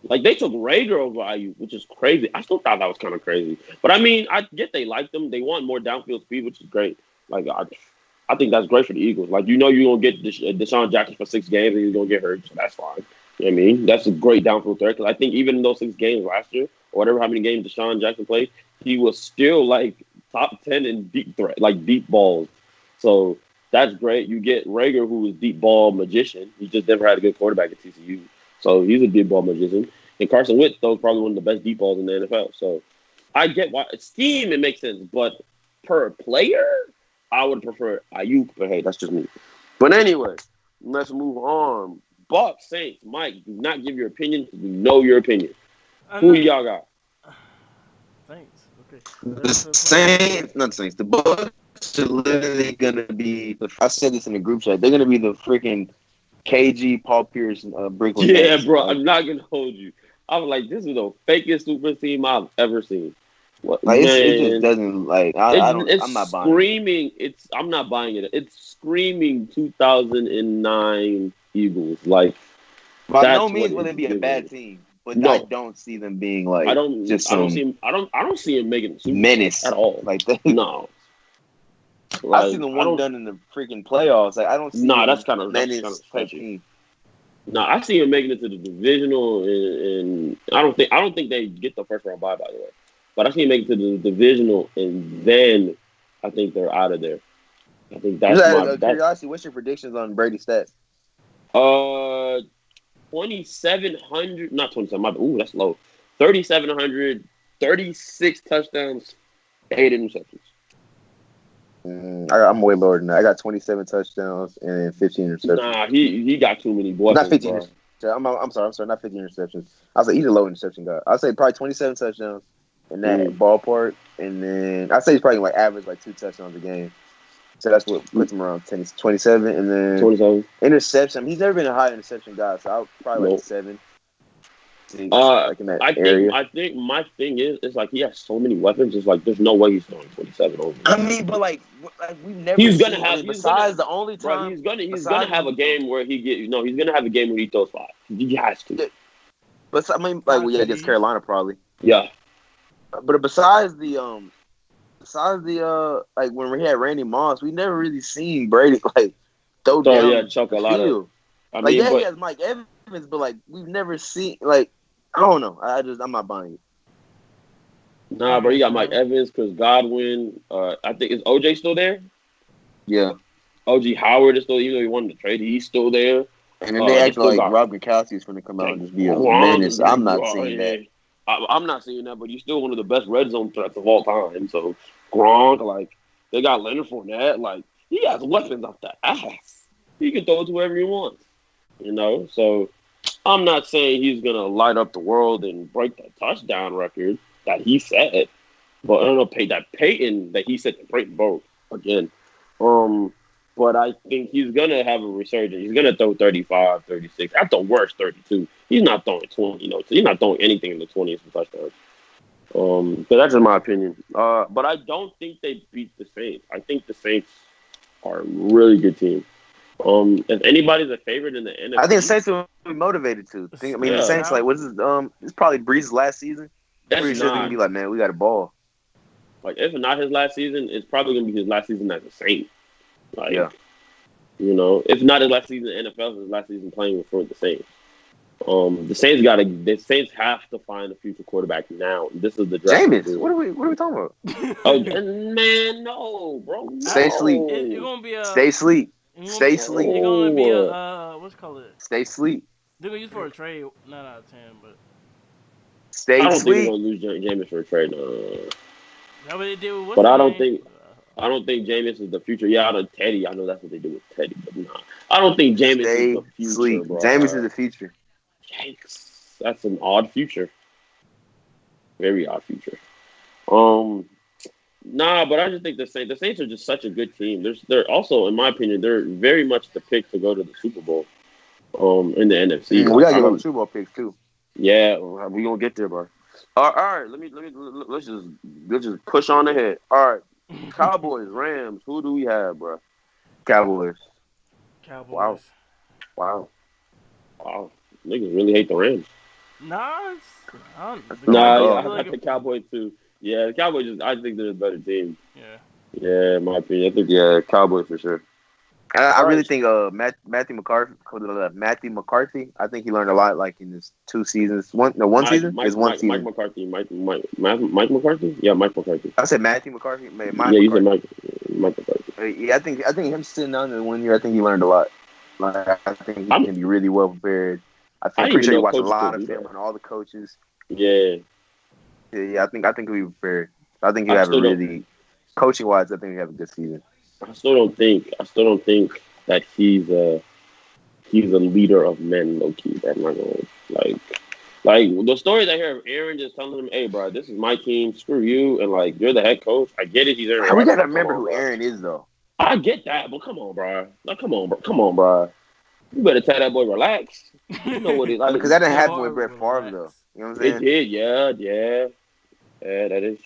Like they took Rager over Ayuk, which is crazy. I still thought that was kind of crazy, but I mean, I get they liked them. They want more downfield speed, which is great. Like I think that's great for the Eagles. Like you're gonna get Deshaun Jackson for 6 games and he's gonna get hurt, so that's fine. You know what I mean? That's a great downfield threat because I think even in those 6 games last year, or whatever how many games Deshaun Jackson played, he was still like top 10 in deep threat, like deep balls. So that's great. You get Rager, who is deep ball magician. He just never had a good quarterback at TCU. So he's a deep ball magician. And Carson Wentz, though, is probably one of the best deep balls in the NFL. So I get why scheme it makes sense, but per player, I would prefer Ayuk. But hey, that's just me. But anyway, let's move on. Bucks, Saints, Mike, do not give your opinion because we know your opinion. Who y'all got? Saints. Okay. The Saints, not the Saints. The Bucks are literally gonna be. I said this in the group chat. They're gonna be the freaking KG Paul Pierce Brooklyn. Yeah, Nets. Bro, I'm not gonna hold you. I was like, this is the fakest super team I've ever seen. What, like, it just doesn't like. I'm not buying it. I'm not buying it. It's screaming 2009 Eagles. Like, by no means will it be a bad team, but no. I don't see them being like. I don't see him making a menace at all. Like that. No. Like, I see them one done in the freaking playoffs. Like I don't see. That's kind of sketchy. No, I see him making it to the divisional, and I don't think they get the first round bye, by the way. But I see him making it to the divisional, and then I think they're out of there. I think that's curiosity. What's your predictions on Brady's stats? 2,700, not 27. Ooh, that's low. 3,700, 36 touchdowns, 8 interceptions. I'm way lower than that. I got 27 touchdowns and 15 interceptions. Nah, he got too many boys. Not 15. I'm sorry, not 15 interceptions. I was like, he's a low interception guy. I'd say probably 27 touchdowns in that ballpark, and then I'd say he's probably like average like 2 touchdowns a game. So that's what puts him around 27, and then 27 interception. He's never been a high interception guy, so I'll probably like 7. Like in that area. I think my thing is, it's like he has so many weapons. It's like there's no way he's throwing 27 over. I mean, but like we've never. He's gonna have. Besides the only time, he's gonna have a game where he get. He's gonna have a game where he throws 5. He has to. But I mean, like against Carolina probably. Yeah. But besides the like when we had Randy Moss, we never really seen Brady like throw down. Yeah, chuck a lot of. I mean, he has Mike Evans, but like we've never seen like. I don't know. I'm not buying it. Nah, bro, you got Mike Evans, Chris Godwin. I think is OJ still there? Yeah. OG Howard is still, even though he wanted to trade, he's still there. And then they act like Rob Gronkowski is going to come out and just be a menace. I'm not seeing that. I'm not seeing that, but he's still one of the best red zone threats of all time. So Gronk, like they got Leonard Fournette, like he has weapons off the ass. He can throw it to wherever he wants. So. I'm not saying he's going to light up the world and break the touchdown record that he set. But I don't know, Peyton that he set to break both again. But I think he's going to have a resurgence. He's going to throw 35, 36. At the worst, 32. He's not throwing 20. He's not throwing anything in the 20s for touchdowns. But that's in my opinion. But I don't think they beat the Saints. I think the Saints are a really good team. If anybody's a favorite in the NFC, I think the Saints will be motivated to. The Saints like what is it? It's probably Breeze's last season. That's pretty sure they're gonna be like, man, we got a ball. Like if not his last season, it's probably gonna be his last season as a Saint. Like, if not his last season in the NFL, his last season playing for the Saints. The Saints have to find a future quarterback now. This is the draft. Jameis, what are we talking about? Man, no, bro. Stay asleep. You're gonna be stay asleep. Stay sleep. You're gonna be what's it called? Stay sleep. They're gonna use for a trade, 9 out of 10, but stay I don't sleep. think they're gonna lose Jameis for a trade. No. That's what they did with but I don't think Jameis is the future. Yeah, out of Teddy, I know that's what they do with Teddy, but nah, I don't think Jameis is the future. Sleep. Bro. Jameis is the future. Yikes! That's an odd future. Very odd future. Nah, but I just think the Saints are just such a good team. They're also, in my opinion, they're very much the pick to go to the Super Bowl. In the NFC, we gotta give up Super Bowl picks too. Yeah, we gonna get there, bro. All right. Let's just push on ahead. All right, Cowboys, Rams. Who do we have, bro? Cowboys. Cowboys. Wow. Niggas really hate the Rams. Nah, I like the Cowboys too. Yeah, the Cowboys. I think they're a better team. Yeah, in my opinion, I think Cowboys for sure. I really think Matthew McCarthy. I think he learned a lot, like in his 2 seasons. One season. Mike McCarthy. Mike McCarthy. Yeah, Mike McCarthy. I said Matthew McCarthy. You said Mike McCarthy. Yeah, I think him sitting down in 1 year. I think he learned a lot. Like I think he can be really well prepared. I'm pretty sure he watched a lot of film and all the coaches. Yeah. I think he'll be prepared. I think he'll have a really coaching wise. I think he'll have a good season. I still don't think that he's a leader of men, low key. That's not gonna like the stories I hear of Aaron just telling him, "Hey, bro, this is my team. Screw you," and like you're the head coach. I get it. He's Aaron. We gotta remember who Aaron is, though. I get that, but come on, bro. Come on, bro. You better tell that boy relax. You know what he's like. Because that didn't happen with Brett Favre, though. You know what I'm saying? It did, yeah. That is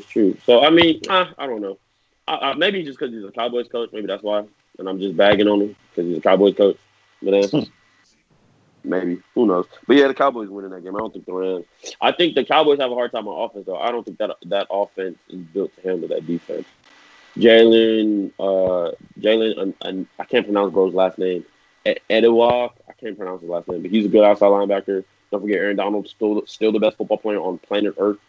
true. So I mean, I don't know. Maybe just because he's a Cowboys coach, maybe that's why. And I'm just bagging on him because he's a Cowboys coach. But maybe. Who knows? But yeah, the Cowboys winning that game. I don't think the Rams. I think the Cowboys have a hard time on offense, though. I don't think that offense is built to handle that defense. Jalen, and I can't pronounce bro's last name. Edewak, I can't pronounce his last name, but he's a good outside linebacker. Don't forget, Aaron Donald's still the best football player on planet Earth.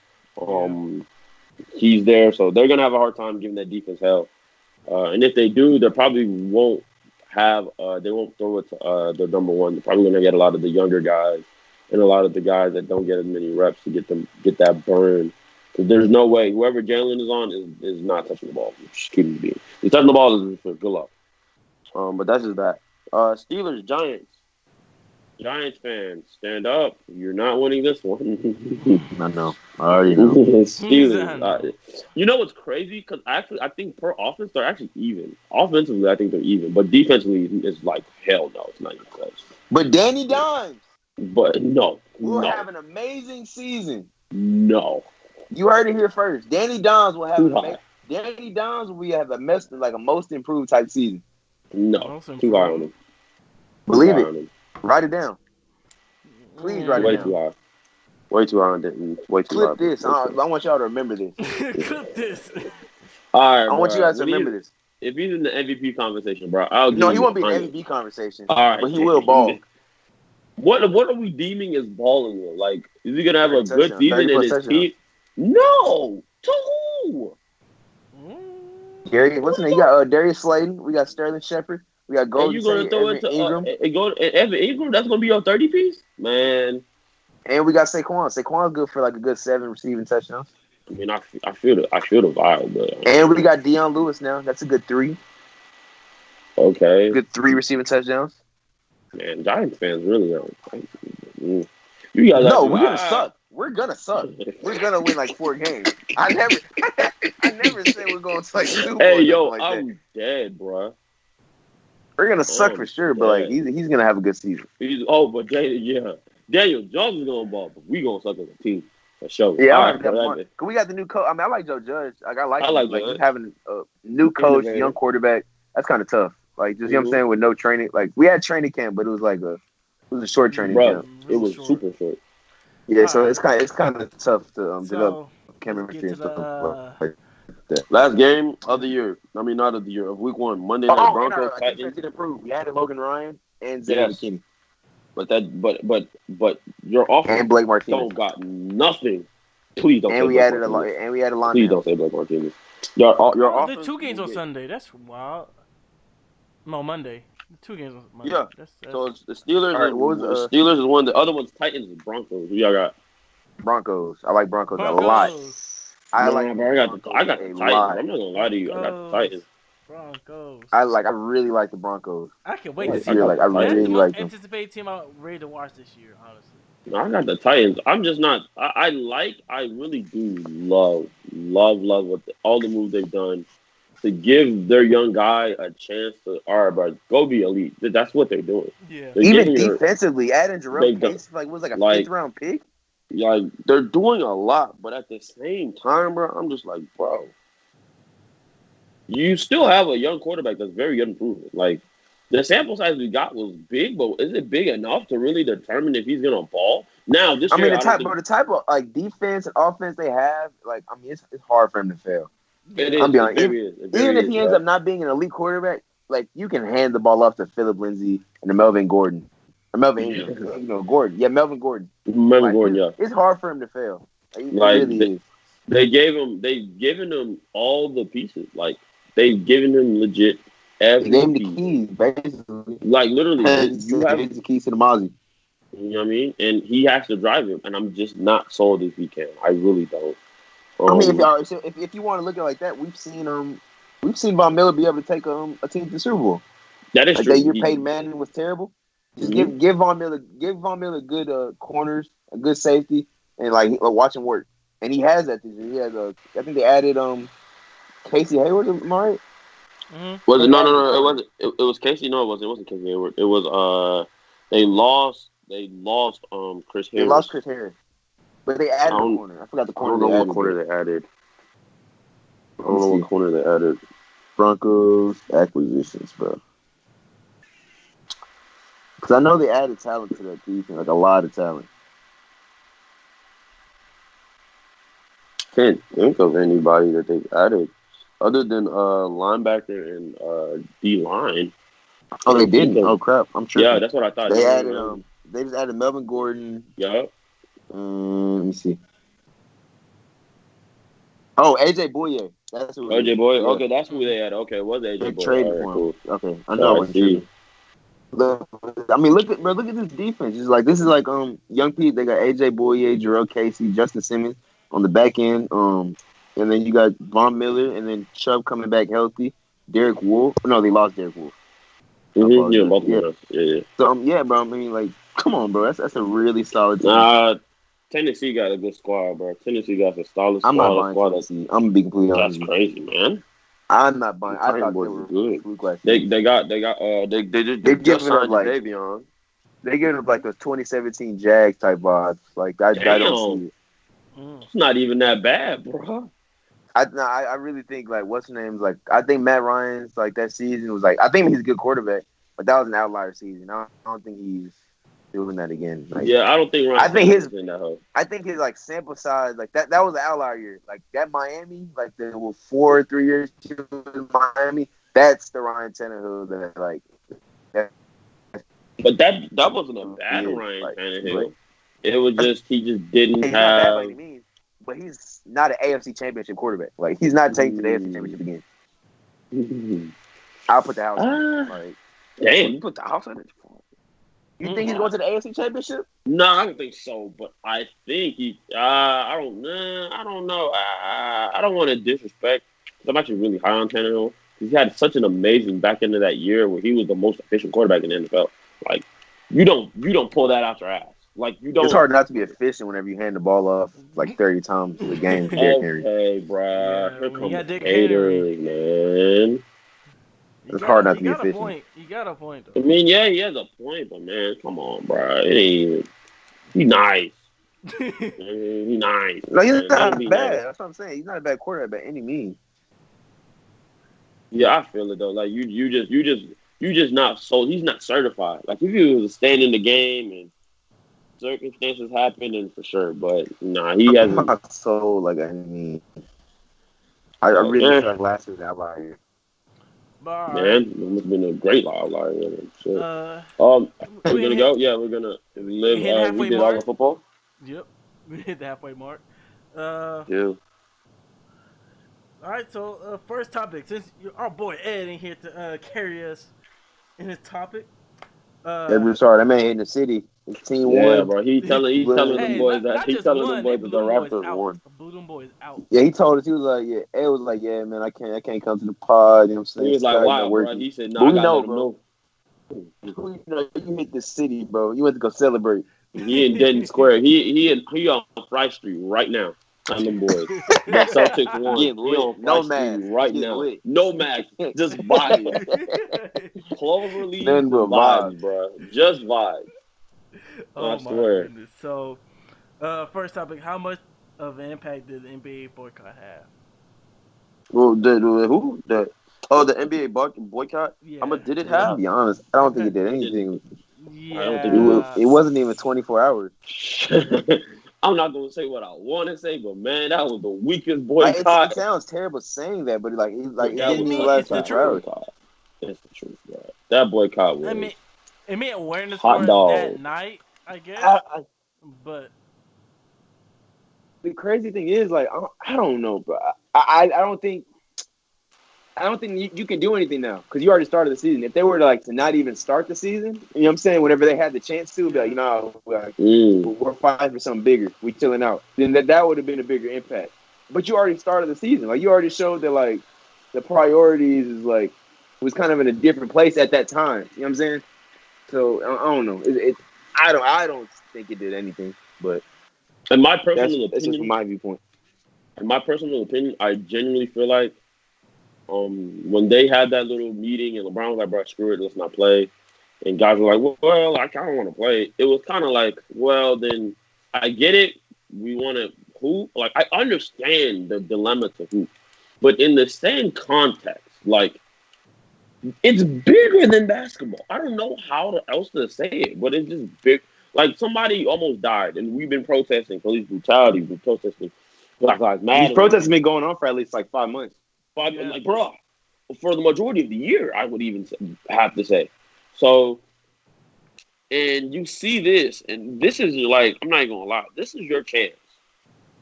He's there, so they're gonna have a hard time giving that defense hell. And if they do, they probably won't they won't throw it to the number one. They're probably gonna get a lot of the younger guys and a lot of the guys that don't get as many reps to get that burn. Because there's no way whoever Jalen is on is not touching the ball. Just keeping it being. He's touching the ball is for good luck. But that's just that. Steelers, Giants. Giants fans, stand up. You're not winning this one. I know. I already know. Steelers. You know what's crazy? Because actually, I think per offense, they're actually even. Offensively, I think they're even. But defensively, it's like, hell no, it's not even close. But Danny Dimes. But no. We'll have an amazing season. No. You heard it here first. Danny Dimes will have a most improved type season. No. Too high on him. Believe it. Write it down. Please write it down. Way too high on it. Way too high. Clip this. I want y'all to remember this. Clip this. All right, I want you guys to remember this. If he's in the MVP conversation, bro, he won't be in the MVP conversation. All right, but he will ball. What are we deeming as balling? Like, is he gonna have a good season in his team? No. To who? Gary, listen, you got Darius Slayton. We got Sterling Shepard. We got Golden. You gonna throw it to Evan Ingram? That's gonna be your 30 piece, man. And we got Saquon. Saquon's good for like a good 7 receiving touchdowns. I mean, I feel the vibe, but and we got Deion Lewis now. That's a good 3. Okay, good 3 receiving touchdowns. Man, Giants fans really are. You guys, no, we're gonna suck. We're gonna suck. We're gonna win like 4 games. I never said we're going to like 2. Hey, yo, I'm dead, bro. We're gonna suck for sure, but like he's gonna have a good season. But Daniel Jones is gonna ball, but we gonna suck as a team for sure. Yeah, we got the new coach. I mean, I like Joe Judge. I like having a new coach, young quarterback. That's kind of tough. Like just you know what I'm saying, with no training. Like we had training camp, but it was like it was a short training camp. It was super short. Yeah, so it's kind of tough to develop chemistry and stuff like that. Last game of the year. I mean, not of the year, of week 1. Monday night Broncos Titans. Did improve. We had Logan Ryan and Zay McKinney. But your offense and Blake Martinez don't got nothing. Please don't. And we added a line. Please don't say Blake Martinez. Your offense. The 2 games on Sunday. That's wild. No, Monday. 2 games on Monday. Yeah. That's... So it's the Steelers. Right, the Steelers is one. The other one's Titans and Broncos. Who y'all got? Broncos. I like Broncos a lot. I got the Titans. I'm not gonna lie to you. I got the Titans. Broncos. I really like the Broncos. I can wait to see. I really like them. Anticipated team I'm ready to watch this year, honestly. No, I got the Titans. I'm just not. I really do love what all the moves they've done to give their young guy a chance to, all right, bro, go be elite. That's what they're doing. Yeah. Even defensively, adding Jerome Casey, was like a 5th-round pick. Like, they're doing a lot, but at the same time, bro, I'm just like, bro, you still have a young quarterback that's very unproven. Like, the sample size we got was big, but is it big enough to really determine if he's gonna ball? Now, this year, the type of like defense and offense they have, like, I mean, it's hard for him to fail. I'm being honest. Even if he ends up not being an elite quarterback, like, you can hand the ball off to Phillip Lindsay and to Melvin Gordon. Or Melvin Ingram. Gordon. Yeah, Melvin Gordon. It's hard for him to fail. Like, it really is. They've given him all the pieces. Like, they've given him legit every They gave him the keys, basically. Like, literally. You have the keys to the Mozzie. You know what I mean? And he has to drive him, and I'm just not sold this weekend. I really don't. I mean, if you want to look at it like that, we've seen Von Miller be able to take a team to the Super Bowl. That is like true. That year Peyton Manning was terrible. Just give Von Miller good corners, a good safety, and like watch him work. And he has that this year. He has I think they added Casey Hayward. Am I right? Mm-hmm. Was it? No. It wasn't. It was Casey. No, it wasn't. It wasn't Casey Hayward. It was They lost Chris Harris. They lost Chris Harris. But they added a corner. I forgot the corner. I don't know what corner they added. I don't know what corner they added. Broncos acquisitions, bro. Because I know they added talent to that defense, like a lot of talent. Can't think of anybody that they've added other than linebacker and D-line. Oh, they didn't? Oh, crap. I'm sure. Yeah, that's what I thought. They added they just added Melvin Gordon. Yeah. Let me see. Oh, AJ Bouye. That's who. AJ Bouye. Yeah. Okay, that's who they had. Okay, it was AJ Bouye. Traded for him. Cool. Okay, I know. I mean, look at this defense. It's like this is like young people. They got AJ Bouye, Jarrell Casey, Justin Simmons on the back end. And then you got Von Miller, and then Chubb coming back healthy. Derek Wolfe. No, they lost Derek Wolfe. Mm-hmm. Yeah, both of them. Yeah. So yeah, bro. I mean, like, come on, bro. That's a really solid team. Tennessee got a good squad, bro. Tennessee got a solid squad. I'm not buying Tennessee. I'm gonna be completely honest. That's crazy, man. I'm not buying. I thought they were good. They just signed Davion. They giving up like those 2017 Jags type vibes. Like I don't see it. It's not even that bad, bro. I really think like what's his name's like I think Matt Ryan's like that season was like I think he's a good quarterback, but that was an outlier season. I don't think he's doing that again. Like, yeah, I don't think Ryan. I think his like sample size like that was an outlier year. Like that Miami, like the 3 years in Miami. That's the Ryan Tannehill that like. But that wasn't a bad Ryan Tannehill. It was just he just didn't have. Not bad by any means, but he's not an AFC Championship quarterback. Like he's not taking to the AFC Championship again. I'll put the house. Damn, you put the house on it. You think he's going to the AFC Championship? No, I don't think so. But I think he. I don't know. I don't want to disrespect. I'm actually really high on Tannehill. He had such an amazing back end of that year where he was the most efficient quarterback in the NFL. Like you don't pull that out your ass. Like you don't. It's hard not to be efficient whenever you hand the ball off like 30 times a game. Okay, bro. Here comes the haters, man. It's hard not to be efficient. You got a point, though. I mean, yeah, he has a point, but man, come on, bro. It ain't even. He nice. He nice. No, he's not bad. Nice. That's what I'm saying. He's not a bad quarterback by any means. Yeah, I feel it though. Like you just not so. He's not certified. Like if he was staying in the game and circumstances happen, then for sure. But nah, he hasn't. I'm not so like I mean, I really feel like last year's outlier. Man, it's been a great outlier. We're gonna go. Yeah, we're gonna live. We did all the football. Yep, we hit the halfway mark. Yeah. All right, so first topic. Since our boy Ed ain't here to carry us in his topic. Sorry, that man in the city. Team won. Yeah, bro. He telling them boys that the Raptors won. Blew them boys out. Yeah, he told us he was like, yeah, Ed was like, yeah, man, I can't come to the pod. You know what I'm saying? He was like, wow, bro. He said, no, I gotta let him know. You hit the city, bro. You went to go celebrate. He in Denton Square. He on Fry Street right now. On them boys. The Celtics won. He on Fry Street right now. Lit. No max. Just vibes. Cloverleaf and vibes, bro. Just vibes. Oh, I swear. Goodness. So, first topic: how much of an impact did the NBA boycott have? Well, who? The NBA boycott? Yeah. How much did it have? To be honest, I don't think it did anything. Yeah. I don't think it wasn't even 24 hours. I'm not gonna say what I want to say, but man, that was the weakest boycott. It sounds terrible saying that, but it didn't even last 24 hours. It's the truth, bro. That boycott was. I mean, it made awareness hot for dog. that night, I guess. But the crazy thing is, like, I don't know, bro. I don't think you can do anything now because you already started the season. If they were to not even start the season, you know what I'm saying? Whenever they had the chance to, be like, we're fighting for something bigger. We chilling out. Then that would have been a bigger impact. But you already started the season. Like, you already showed that, like, the priorities is like was kind of in a different place at that time. You know what I'm saying? So I don't know. I don't think it did anything. But in my personal opinion, that's just from my viewpoint. In my personal opinion, I genuinely feel like when they had that little meeting and LeBron was like, bro, screw it, let's not play. And guys were like, well, I kind of want to play. It was kind of like, well, then I get it. We want to hoop. Like, I understand the dilemma to hoop. But in the same context, like, it's bigger than basketball. I don't know how else to say it, but it's just big. Like, somebody almost died, and we've been protesting police brutality. We've been protesting Black Lives Matter. These protests have been going on for at least, like, 5 months. Like, bro, for the majority of the year, I would even have to say. So, and you see this, and this is like, I'm not even gonna lie, this is your chance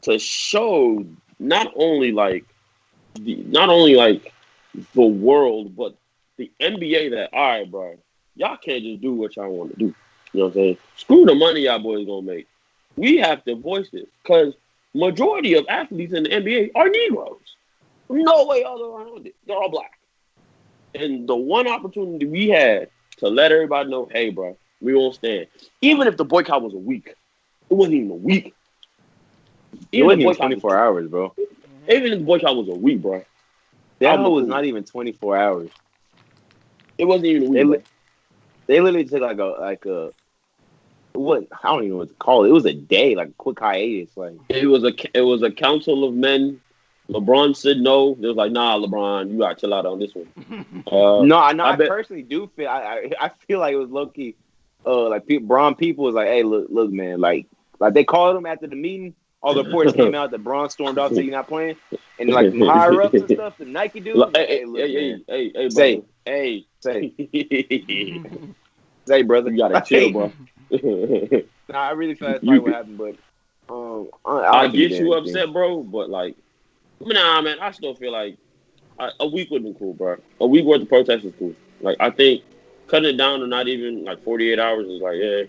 to show not only like the world, but the NBA that, all right, bro, y'all can't just do what y'all want to do. You know what I'm saying? Screw the money y'all boys gonna make. We have to voice this because majority of athletes in the NBA are Negroes. No way other around it. They're all black. And the one opportunity we had to let everybody know, hey, bro, we won't stand. Even if the boycott was a week. It wasn't even a week. It wasn't even 24 hours, bro. Even if the boycott was a week, bro. That was not even 24 hours. It wasn't even a week, bro. They literally took what? I don't even know what to call it. It was a day, like a quick hiatus. Like it was a council of men. LeBron said no. It was like, nah, LeBron, you gotta chill out on this one. I personally do feel. I feel like it was low key. Like Braun people was like, hey, look, man, like they called him after the meeting. All the reports came out that Braun stormed off, so you're not playing, and like the higher ups and stuff, the Nike dudes. Like, hey, say, say, brother, you gotta chill, bro. Nah, I really feel that's probably what happened, but I get you upset, bro, but like, nah, man, I still feel like a week would have been cool, bro. A week worth of protest is cool. Like, I think cutting it down to not even like 48 hours is like, yeah,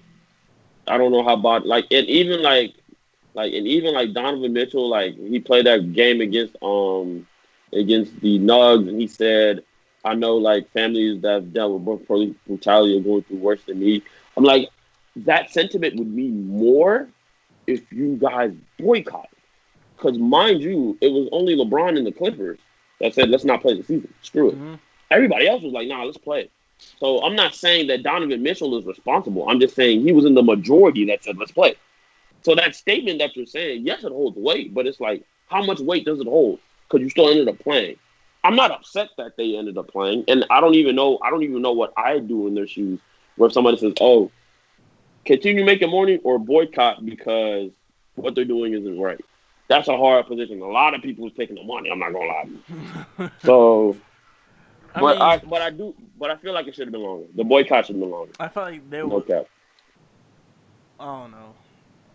I don't know how about like, and even like Donovan Mitchell, like he played that game against the Nugs, and he said, I know like families that have dealt with police brutality are going through worse than me. I'm like, that sentiment would mean more if you guys boycott. Because mind you, it was only LeBron and the Clippers that said, let's not play the season. Screw it. Mm-hmm. Everybody else was like, nah, let's play it. So I'm not saying that Donovan Mitchell is responsible. I'm just saying he was in the majority that said, let's play. So that statement that you're saying, yes, it holds weight, but it's like, how much weight does it hold? Because you still ended up playing. I'm not upset that they ended up playing, and I don't even know what I'd do in their shoes where somebody says, oh, continue making money or boycott because what they're doing isn't right. That's a hard position. A lot of people was taking the money, I'm not gonna lie to you. So I feel like it should have been longer. The boycott should have been longer. I felt like they were. No cap. I don't know.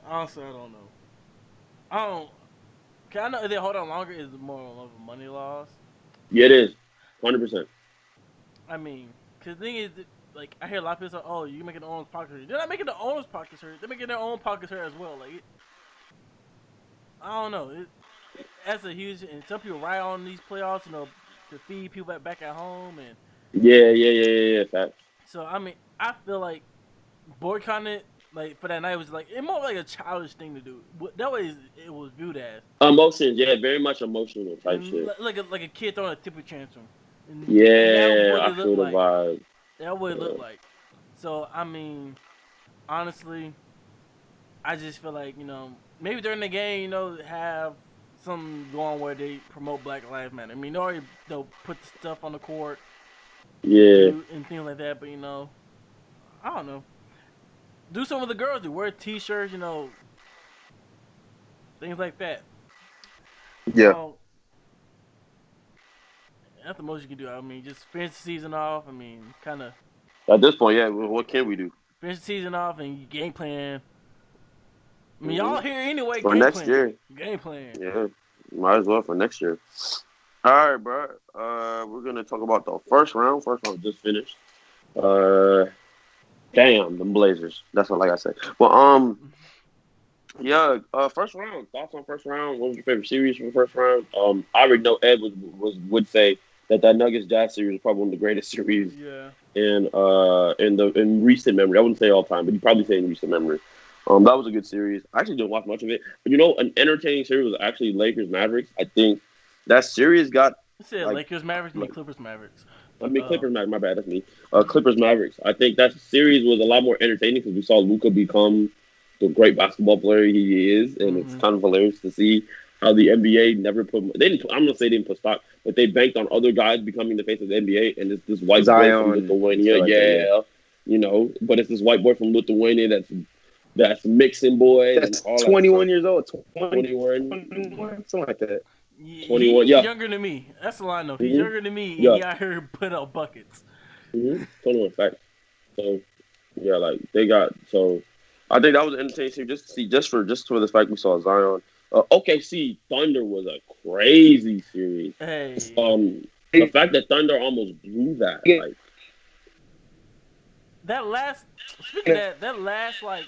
Honestly, I don't know. I know if they hold on longer is more of a money loss. Yeah, it is. 100%. I mean, because the thing is, like, I hear a lot of people say, oh, you're making the owner's pockets hurt. They're not making the owner's pockets hurt. They're making their own pockets hurt as well. Like, I don't know. That's a huge, and some people ride on these playoffs, to feed people back at home. And Yeah. Fact. So, I mean, I feel like boycotting it like for that night was like it more like a childish thing to do. That way it was viewed as emotions. Yeah, very much emotional type and shit. like a kid throwing a temper tantrum. And that Yeah, what I it feel looked the like. vibe. That what it looked like. So I mean, honestly, I just feel like maybe during the game have some going where they promote Black Lives Matter. I mean, they'll put the stuff on the court, Yeah. and things like that. But I don't know. Do some of the girls do wear T-shirts, things like that. Yeah. That's the most you can do. I mean, just finish the season off. I mean, kind of At this point, yeah. What can we do finish the season off and game plan. I mean, y'all here anyway. for Game next plan. year? Game plan. Yeah, might as well for next year. All right, bro. We're gonna talk about the first round. First round just finished. Damn, the Blazers. That's what like I said. Well, yeah. First round. Thoughts on first round? What was your favorite series from the first round? I already know Ed would say that Nuggets Jazz series is probably one of the greatest series Yeah. in recent memory. I wouldn't say all time, but you probably say in recent memory. That was a good series. I actually didn't watch much of it. But an entertaining series was actually Lakers Mavericks. I think that series got You said like Lakers Mavericks, me Clippers Mavericks. I mean Clippers Mavericks. My bad, that's me. Clippers Mavericks. I think that series was a lot more entertaining because we saw Luka become the great basketball player he is, and it's kind of hilarious to see how the NBA never put. They didn't. I'm gonna say they didn't put stock, but they banked on other guys becoming the face of the NBA, and it's this white boy from Lithuania. But it's this white boy from Lithuania that's mixing boys. That's and all 21 years old. 21, something like that. 21. He's Yeah, younger than me. That's the line though. He's younger than me, and Yeah. he out here put up buckets. 21 fact. So yeah, like they got so. I think that was an entertaining series just to see just for the fact we saw Zion. OKC Thunder was a crazy series. Hey. The fact that Thunder almost blew that, like that last. Speaking of that last like.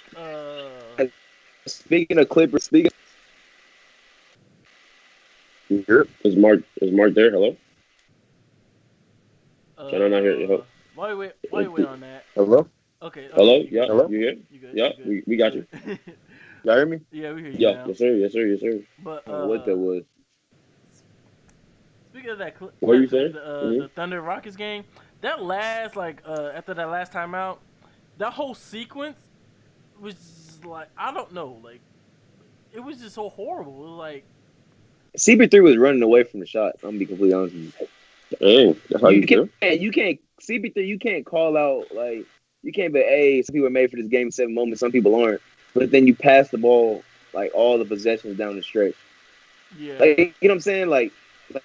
Speaking of Clippers, Is Mark there? Hello. Can I not hear you? Why you wait on that? Hello. Okay. Hello. You Yeah. Hello? You good? You good? Yeah. You good? We got you. Y'all hear me? Yeah, we hear you. Yeah. Now. Yes, sir. Yes, sir. Yes, sir. But What that was? Speaking of that, what are you saying? The Thunder Rockets game, that last after that last timeout, that whole sequence was just like I don't know, like it was just so horrible. It was like CP3 was running away from the shot. I'm gonna be completely honest with you. Dang, that's how you feel? You can't CP3. You can't call out like you can't be. Hey, some people are made for this game 7 moments. Some people aren't. But then you pass the ball like all the possessions down the stretch. Yeah. Like, you know what I'm saying? Like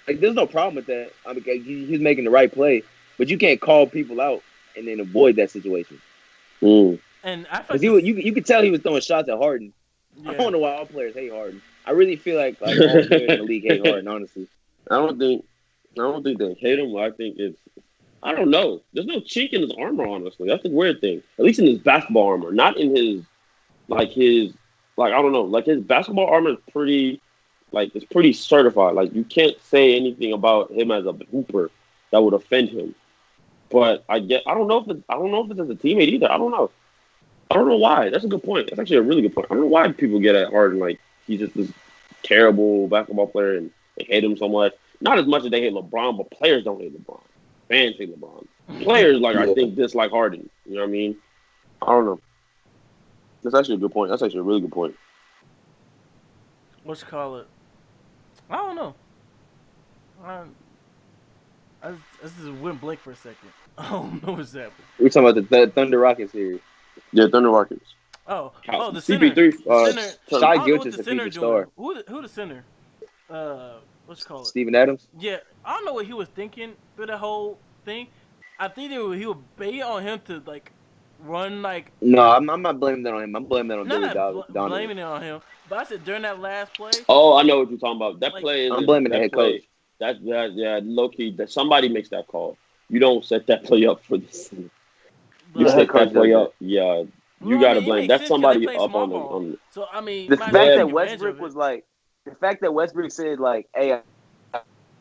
there's no problem with that. I mean, he's making the right play, but you can't call people out and then avoid that situation. And I feel like you could tell he was throwing shots at Harden. Yeah. I don't know why all players hate Harden. I really feel like all players in the league hate Harden. Honestly, I don't think they hate him. I think it's I don't know. There's no chink in his armor. Honestly, that's the weird thing. At least in his basketball armor, not in his I don't know. Like his basketball armor is pretty. Like it's pretty certified. Like you can't say anything about him as a hooper that would offend him. But I don't know if it's as a teammate either. I don't know. I don't know why. That's a good point. That's actually a really good point. I don't know why people get at Harden like he's just this terrible basketball player and they hate him so much. Not as much as they hate LeBron, but players don't hate LeBron. Fans hate LeBron. Players I think dislike Harden. You know what I mean? I don't know. That's actually a good point. That's actually a really good point. What you call it? I don't know. I just went blank for a second. I don't know what's happening. We're talking about the Thunder Rockets series. Yeah, Thunder Rockets. The center. CP3. Shai Gilgeous a future star. Who the center? What's it called? Steven Adams. Yeah, I don't know what he was thinking for the whole thing. I think he would bait on him to run No, I'm not blaming that on him. I'm blaming that on Billy Donovan. Blaming it on him. But I said during that last play. Oh, I know what you're talking about. That play. I'm blaming the head coach. That low key. That somebody makes that call. You don't set that play up for this. You set that play up. Yeah. You gotta blame. That's somebody up on the. So I mean, the fact that Westbrook was the fact that Westbrook said "Hey,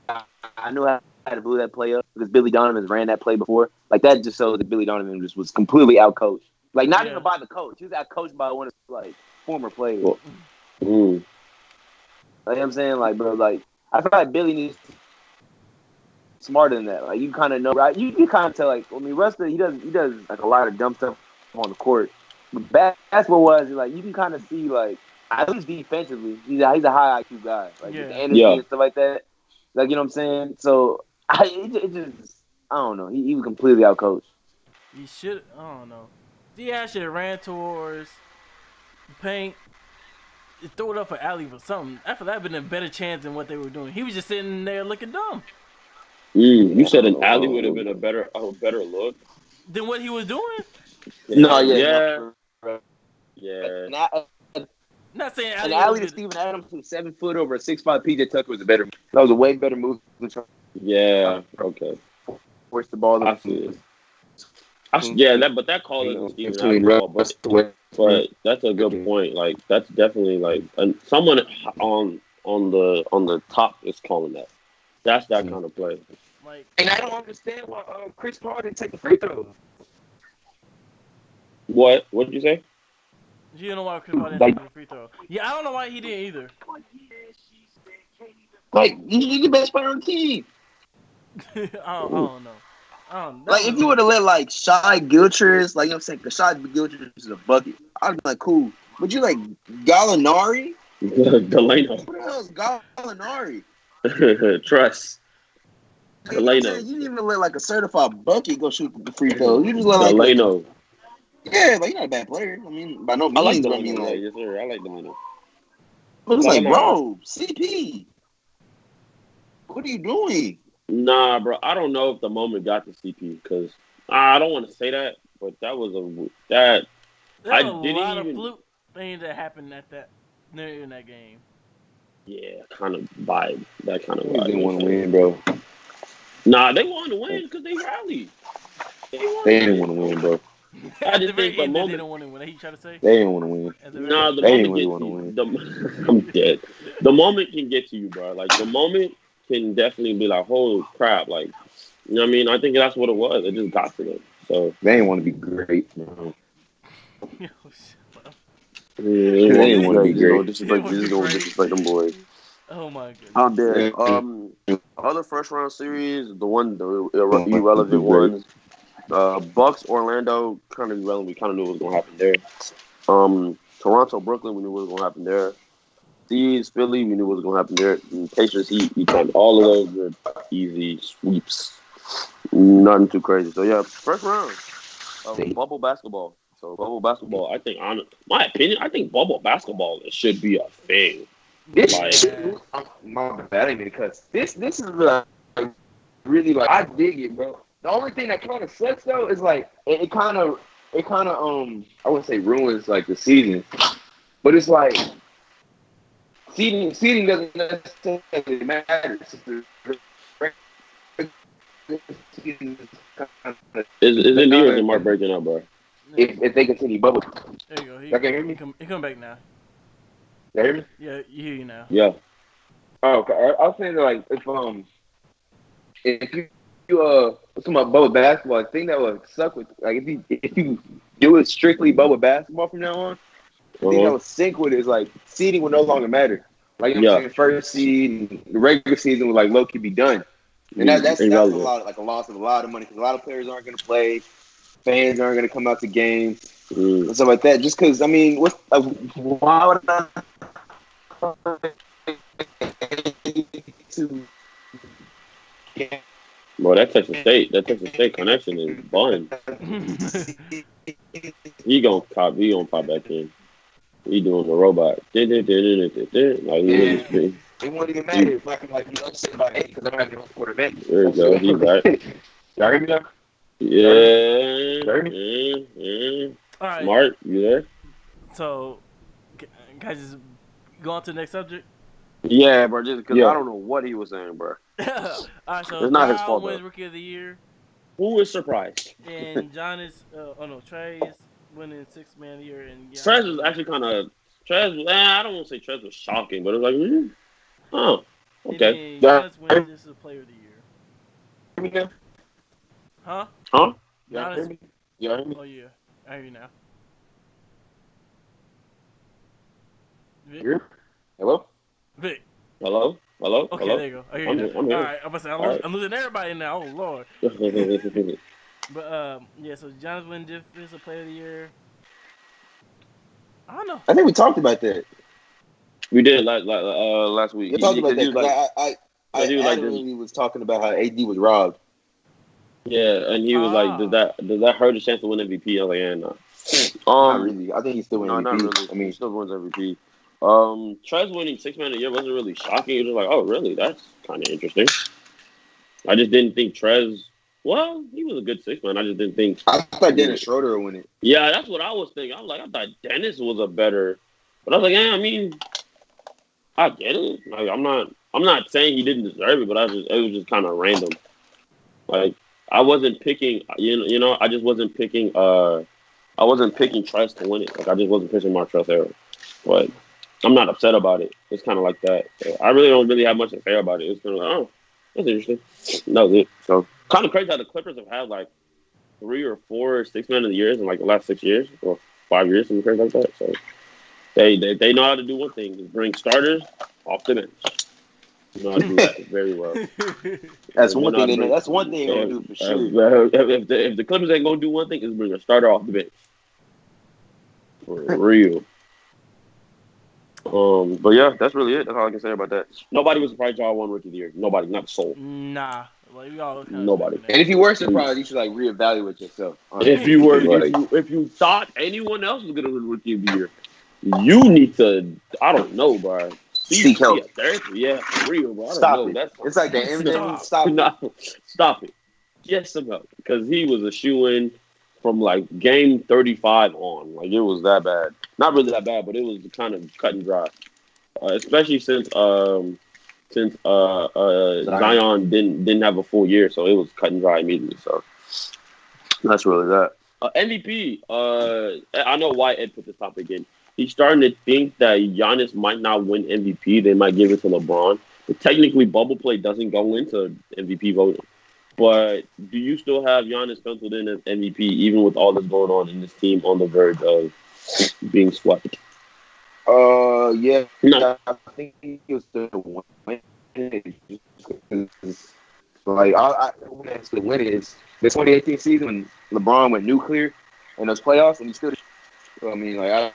I knew how to blow that play up because Billy Donovan ran that play before." Like that just shows that Billy Donovan just was completely outcoached. Like, not even by the coach. He got coached by one of his, like, former players. Like, you know what I'm saying? Like, bro, like, I feel like Billy needs smarter than that. Like, you kind of know, right? You kind of tell, like, I mean, Ruster, he does like a lot of dumb stuff on the court. But basketball was like, you can kind of see, like, at least defensively, he's a high IQ guy. Like, with Anderson and stuff like that. Like, you know what I'm saying? So it just, I don't know. He was completely outcoached. He should. I don't know. D.I. should have ran towards the paint, throw it up for alley or something. After that, been a better chance than what they were doing. He was just sitting there looking dumb. You said an alley would have been a better look than what he was doing. No, Not saying alley. An alley to Steven Adams, who's 7 foot over a 6'5" PJ Tucker was a better. That was a way better move than trying. Yeah. Okay. Force the ball. I see it. But that call isn't Steven Adams, but that's a good point. Like, that's definitely like someone on the top is calling that. That's that kind of play. Like, and I don't understand why Chris Paul didn't take the free throws. What did you say? You don't know why Chris Paul didn't take the free throw. Yeah, I don't know why he didn't either. Like, he's the best player on the team. I don't know. Like, if you would have let, like, Shai Gilgeous, like, you know what I'm saying, because Shai Gilgeous is a bucket, I'd be like, cool. But you, like, Gallinari? Delano. What the hell is Gallinari? Trust. Delano. You didn't even let, like, a certified bucket go shoot the free throw. You just let, like, Delano. Yeah, like, he's not a bad player. I mean, by no means. I like Delano. I mean, like, yes, sir. I like Delano. But it's like, bro, CP. What are you doing? Nah, bro. I don't know if the moment got to CP because I don't want to say that, but that was There's a lot of fluke things that happened in that game. Yeah, kind of vibe. That kind of vibe. They didn't want to win, bro. Nah, they wanted to win because they rallied. They didn't want to win, bro. I just think the moment they don't want to win. He trying to say they didn't want to win. Nah, the moment gets you. I'm dead. The moment can get to you, bro. Like, the moment can definitely be like, holy crap, like, you know what I mean? I think that's what it was. It just got to them. So they didn't want to be great, bro. They didn't want to be great. Just going to disrespect them boys. Oh my goodness. I'm dead. Other first round series, the irrelevant ones. Bucks, Orlando, kind of irrelevant. We kind of knew what was going to happen there. Toronto, Brooklyn, we knew what was going to happen there. Thieves, Philly, we knew what was going to happen there. And Pacers, Heat, all of those were easy sweeps. Nothing too crazy. So, yeah, first round of bubble basketball. So, bubble basketball, I think, my opinion, I think bubble basketball should be a thing. My bad, I didn't mean to cuss. This is really, like, I dig it, bro. The only thing that kind of sucks, though, is, like, it kind of, I wouldn't say ruins, like, the season. But it's like, seeding doesn't necessarily matter. Is it me or is Mark breaking up, bro? If they continue bubble. There you go. Y'all can hear me? He come back now. You hear me? Yeah, you hear you now. Yeah. Oh, okay. I was saying that, like, if you talking about bubble basketball, I think that would suck with, like, if you do it strictly bubble basketball from now on, I think that would sync with it is, like, seeding would no longer matter. Like, you know what I'm saying, first seed, the regular season would, like, low-key be done. And that's a lot, like, a loss of a lot of money because a lot of players aren't going to play, fans aren't going to come out to games and stuff like that. Just because, I mean, why would I Bro, that Texas State connection is bun. He gonna pop back in. He doing the robot. Like, it won't even matter if I can, like, be upset about 8 because I'm having a quarterback. There you go. He's back. Y'all hear me now? Yeah. All right. Mark, you there? So, guys, just go on to the next subject. Yeah, bro. Just because I don't know what he was saying, bro. All right, so it's not his fault. Wins Rookie of the Year. Who is surprised? And John is, Trey is winning Sixth Man of the Year. And Trez was actually kind of I don't want to say Trez was shocking, but it was like, oh, okay. Giannis wins this is the Player of the Year. Hear me now? Huh? Huh? Y'all hear me? Oh yeah, I hear you now. Vic? Hello? Vic. Hello? Okay, Hello? there you go. I hear I'm you here. now. I'm here. All right, I'm losing everybody now. Oh Lord. But yeah. So Giannis win Defensive Player of the Year. I don't know. I think we talked about that. We did last week. We talked about that because I adamantly was talking about how AD was robbed. Yeah, and he was like, "Does that hurt his chance to win MVP?" I was like, "Yeah, no." Not really. I think he still wins MVP. Not really. I mean, he still wins MVP. Trez winning 6 man of the year wasn't really shocking. It was just like, "Oh, really? That's kind of interesting." I just didn't think Trez. Well, he was a good 6 man. I just didn't think. I thought Dennis Schroeder would win it. Yeah, that's what I was thinking. I was like, I thought Dennis was a better, but I was like, yeah, I mean, I get it. Like, I'm not saying he didn't deserve it, but it was just kind of random. Like, I wasn't picking, I just wasn't picking. I wasn't picking Trez to win it. Like, I just wasn't picking Martrell Harrell. But I'm not upset about it. It's kind of like that. So I really don't have much to say about it. It's kind of like, oh, that's interesting. That was it. So kind of crazy how the Clippers have had like 3 or 4 6 man of the years in like the last 6 years or 5 years, something crazy like that. So they know how to do one thing: is bring starters off the bench. You know how to do that very well. That's one thing. That's one thing they're gonna do for sure. If the Clippers ain't gonna do one thing, is bring a starter off the bench. For real. But yeah, that's really it. That's all I can say about that. Nobody was surprised y'all won Rookie of the Year. Nobody, not a soul. Nah, like we all nobody. And if you were surprised, you should like reevaluate yourself. If you thought anyone else was gonna win Rookie of the Year, you need to. I don't know, bro. Seek help. Yeah, for real, bro. I don't know. It's like the Eminem. Stop it. Get some help because he was a shoe-in from like game 35 on. Like it was that bad. Not really that bad, but it was kind of cut and dry. Especially since Zion didn't have a full year, so it was cut and dry immediately. So that's really that. MVP. I know why Ed put this topic in. He's starting to think that Giannis might not win MVP. They might give it to LeBron. But technically, bubble play doesn't go into MVP voting. But do you still have Giannis penciled in as MVP, even with all that's going on in this team on the verge of being swept? Yeah. No. I think he was still win. Like, I want to win is the 2018 season when LeBron went nuclear in those playoffs, and he still. So, I mean, like,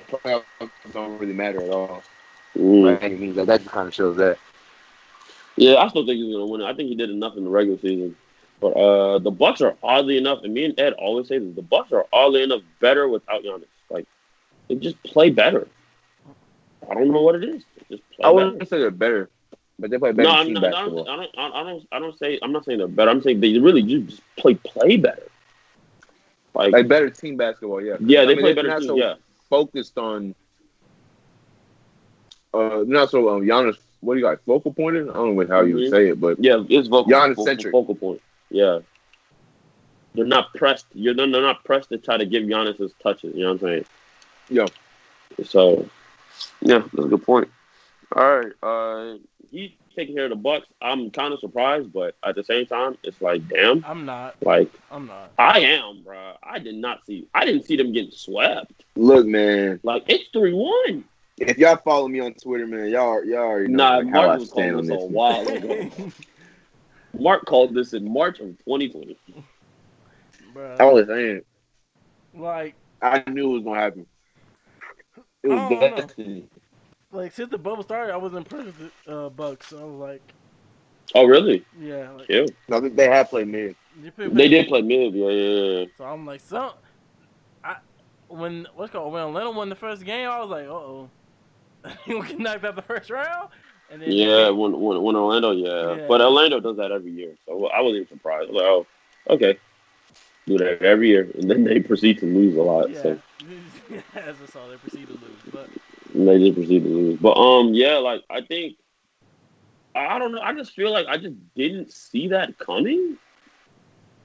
playoffs don't really matter at all. Right? I mean, that just kind of shows that. Yeah, I still think he's gonna win it. I think he did enough in the regular season, but the Bucks are oddly enough, and me and Ed always say this: the Bucks are oddly enough better without Giannis. Like they just play better. I don't know what it is. They just play I wouldn't say they're better, but they play better team basketball. I'm not saying they're better. I'm saying they really just play better. Like better team basketball, yeah. Yeah, they play better team. So yeah, focused on. Not so Giannis. What do you got? Focal pointed? I don't know how you would say it, but yeah, it's Giannis-centric. Focal point. Yeah, they're not pressed. They're not pressed to try to give Giannis his touches. You know what I'm saying? Yeah. So, yeah, that's a good point. All right, he's taking care of the Bucks. I'm kind of surprised, but at the same time, it's like, damn. I'm not. I'm not. I am, bro. I didn't see them getting swept. Look, man. Like it's 3-1. If y'all follow me on Twitter, man, y'all already know how I stand on this. A while ago. Mark called this in March of 2020. Bruh. I was saying, like, I knew it was gonna happen. It was destiny. Like since the bubble started, I was impressed with the Bucks. So I was like, "Oh, really?" Yeah. Like, yeah. No, they have played mid. They did play mid. Yeah. So I'm like, when Atlanta won the first game, I was like, uh-oh. We get knocked out the first round. And then when Orlando, yeah. But Orlando does that every year, so I wasn't even surprised. I was like, oh, okay, do that every year, and then they proceed to lose a lot. Yeah. So as I saw, they proceed to lose, but they did proceed to lose. But yeah, like I think I don't know. I just feel like I just didn't see that coming.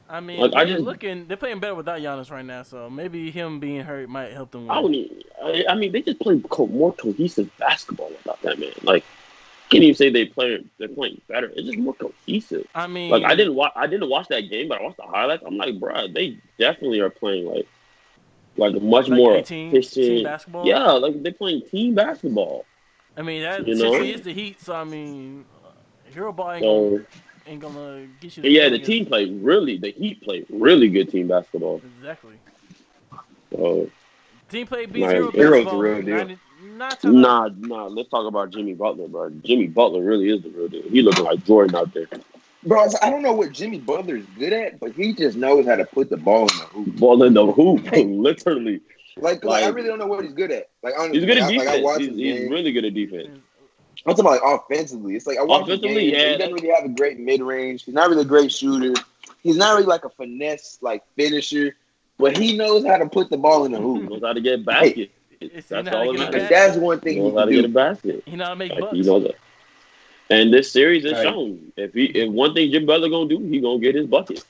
I mean, they're playing better without Giannis right now, so maybe him being hurt might help them win. I mean, they just play more cohesive basketball without that man. Like, can't even say they're playing better. It's just more cohesive. I mean, like I didn't watch that game, but I watched the highlights. I'm like, bro, they definitely are playing like like a much like more team efficient. basketball. Yeah, like they're playing team basketball. I mean, that essentially is the Heat. So I mean, hero ball ain't gonna get you. Yeah, the team played really. The Heat played really good team basketball. Exactly. So team play beats hero Hero's basketball. the real deal. Nah. Let's talk about Jimmy Butler, bro. Jimmy Butler really is the real deal. He looking like Jordan out there. Bro, I don't know what Jimmy Butler is good at, but he just knows how to put the ball in the hoop. Ball in the hoop, literally. Like I really don't know what he's good at. Like honestly, he's good at defense. I watch he's really good at defense. I'm talking about like offensively. It's like I watch his game. Yeah, he doesn't really have a great mid range. He's not really a great shooter. He's not really like a finesse like finisher, but he knows how to put the ball in the hoop. He knows how to get a basket. That's all that matters. That's one thing. He knows how to get a basket. He knows how to make bucks. He knows that. And this series has shown if one thing Jim Butler gonna do, he gonna get his bucket.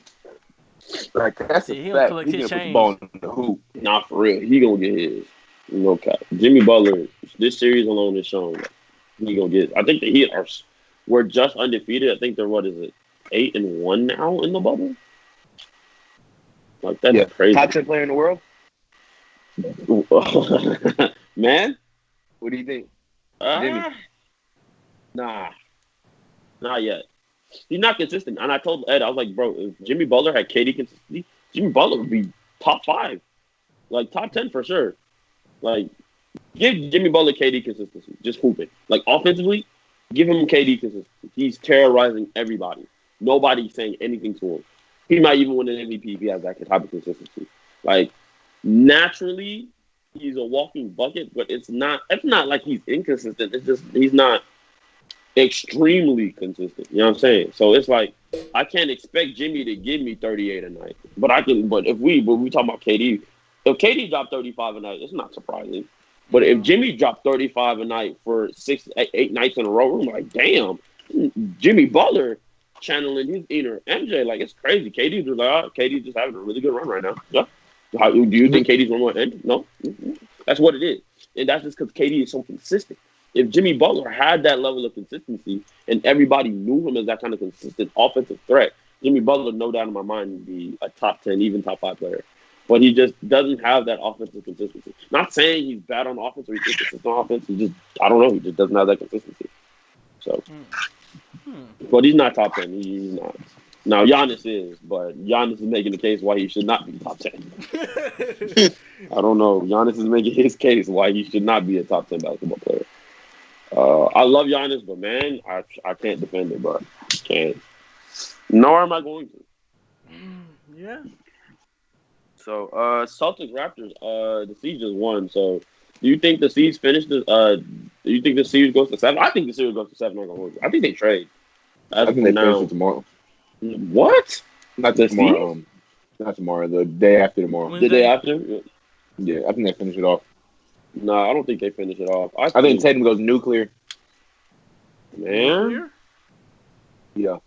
Like that's a fact. He gonna put the ball in the hoop. Not for real. He gonna get his. No cap. Jimmy Butler. This series alone has shown that he gonna get. I think the Heat we're just undefeated. I think they're 8-1 now in the bubble. Like that's crazy. Top 10 player in the world. Man, what do you think? Jimmy? Nah, not yet. He's not consistent. And I told Ed, I was like, bro, if Jimmy Butler had KD consistency, Jimmy Butler would be top 5, like top 10 for sure. Like, give Jimmy Butler KD consistency, just hooping. Like offensively, give him KD consistency. He's terrorizing everybody. Nobody's saying anything to him. He might even win an MVP if he has that type of consistency. Like, naturally, he's a walking bucket, but it's not like he's inconsistent. It's just he's not extremely consistent. You know what I'm saying? So it's like I can't expect Jimmy to give me 38 a night. But if we talk about KD, if KD dropped 35 a night, it's not surprising. But if Jimmy dropped 35 a night for 8 nights in a row, I'm like, damn, Jimmy Butler channeling his inner MJ. Like, it's crazy. KD's just like, KD's just having a really good run right now. Yeah. Do you think KD's run will end? No. That's what it is. And that's just because KD is so consistent. If Jimmy Butler had that level of consistency and everybody knew him as that kind of consistent offensive threat, Jimmy Butler, no doubt in my mind, would be a top 10, even top 5 player. But he just doesn't have that offensive consistency. Not saying he's bad on offense or he's inconsistent on offense. I don't know. He just doesn't have that consistency. So, but he's not top 10. He's not. Now, Giannis is, but Giannis is making the case why he should not be top 10. I don't know. Giannis is making his case why he should not be a top 10 basketball player. I love Giannis, but man, I can't defend it, bro. Can't. Nor am I going to. Yeah. So, Celtics Raptors, the series just won. So, do you think the series finished? Do you think the series goes to 7? I think the series goes to 7. I'm not gonna I think they trade. I think they finish it tomorrow. What? Not tomorrow. Not tomorrow. The day after tomorrow. Wednesday? The day after? Yeah, I think they finish it off. No, I don't think they finish it off. I think Tatum goes nuclear. Man. Yeah.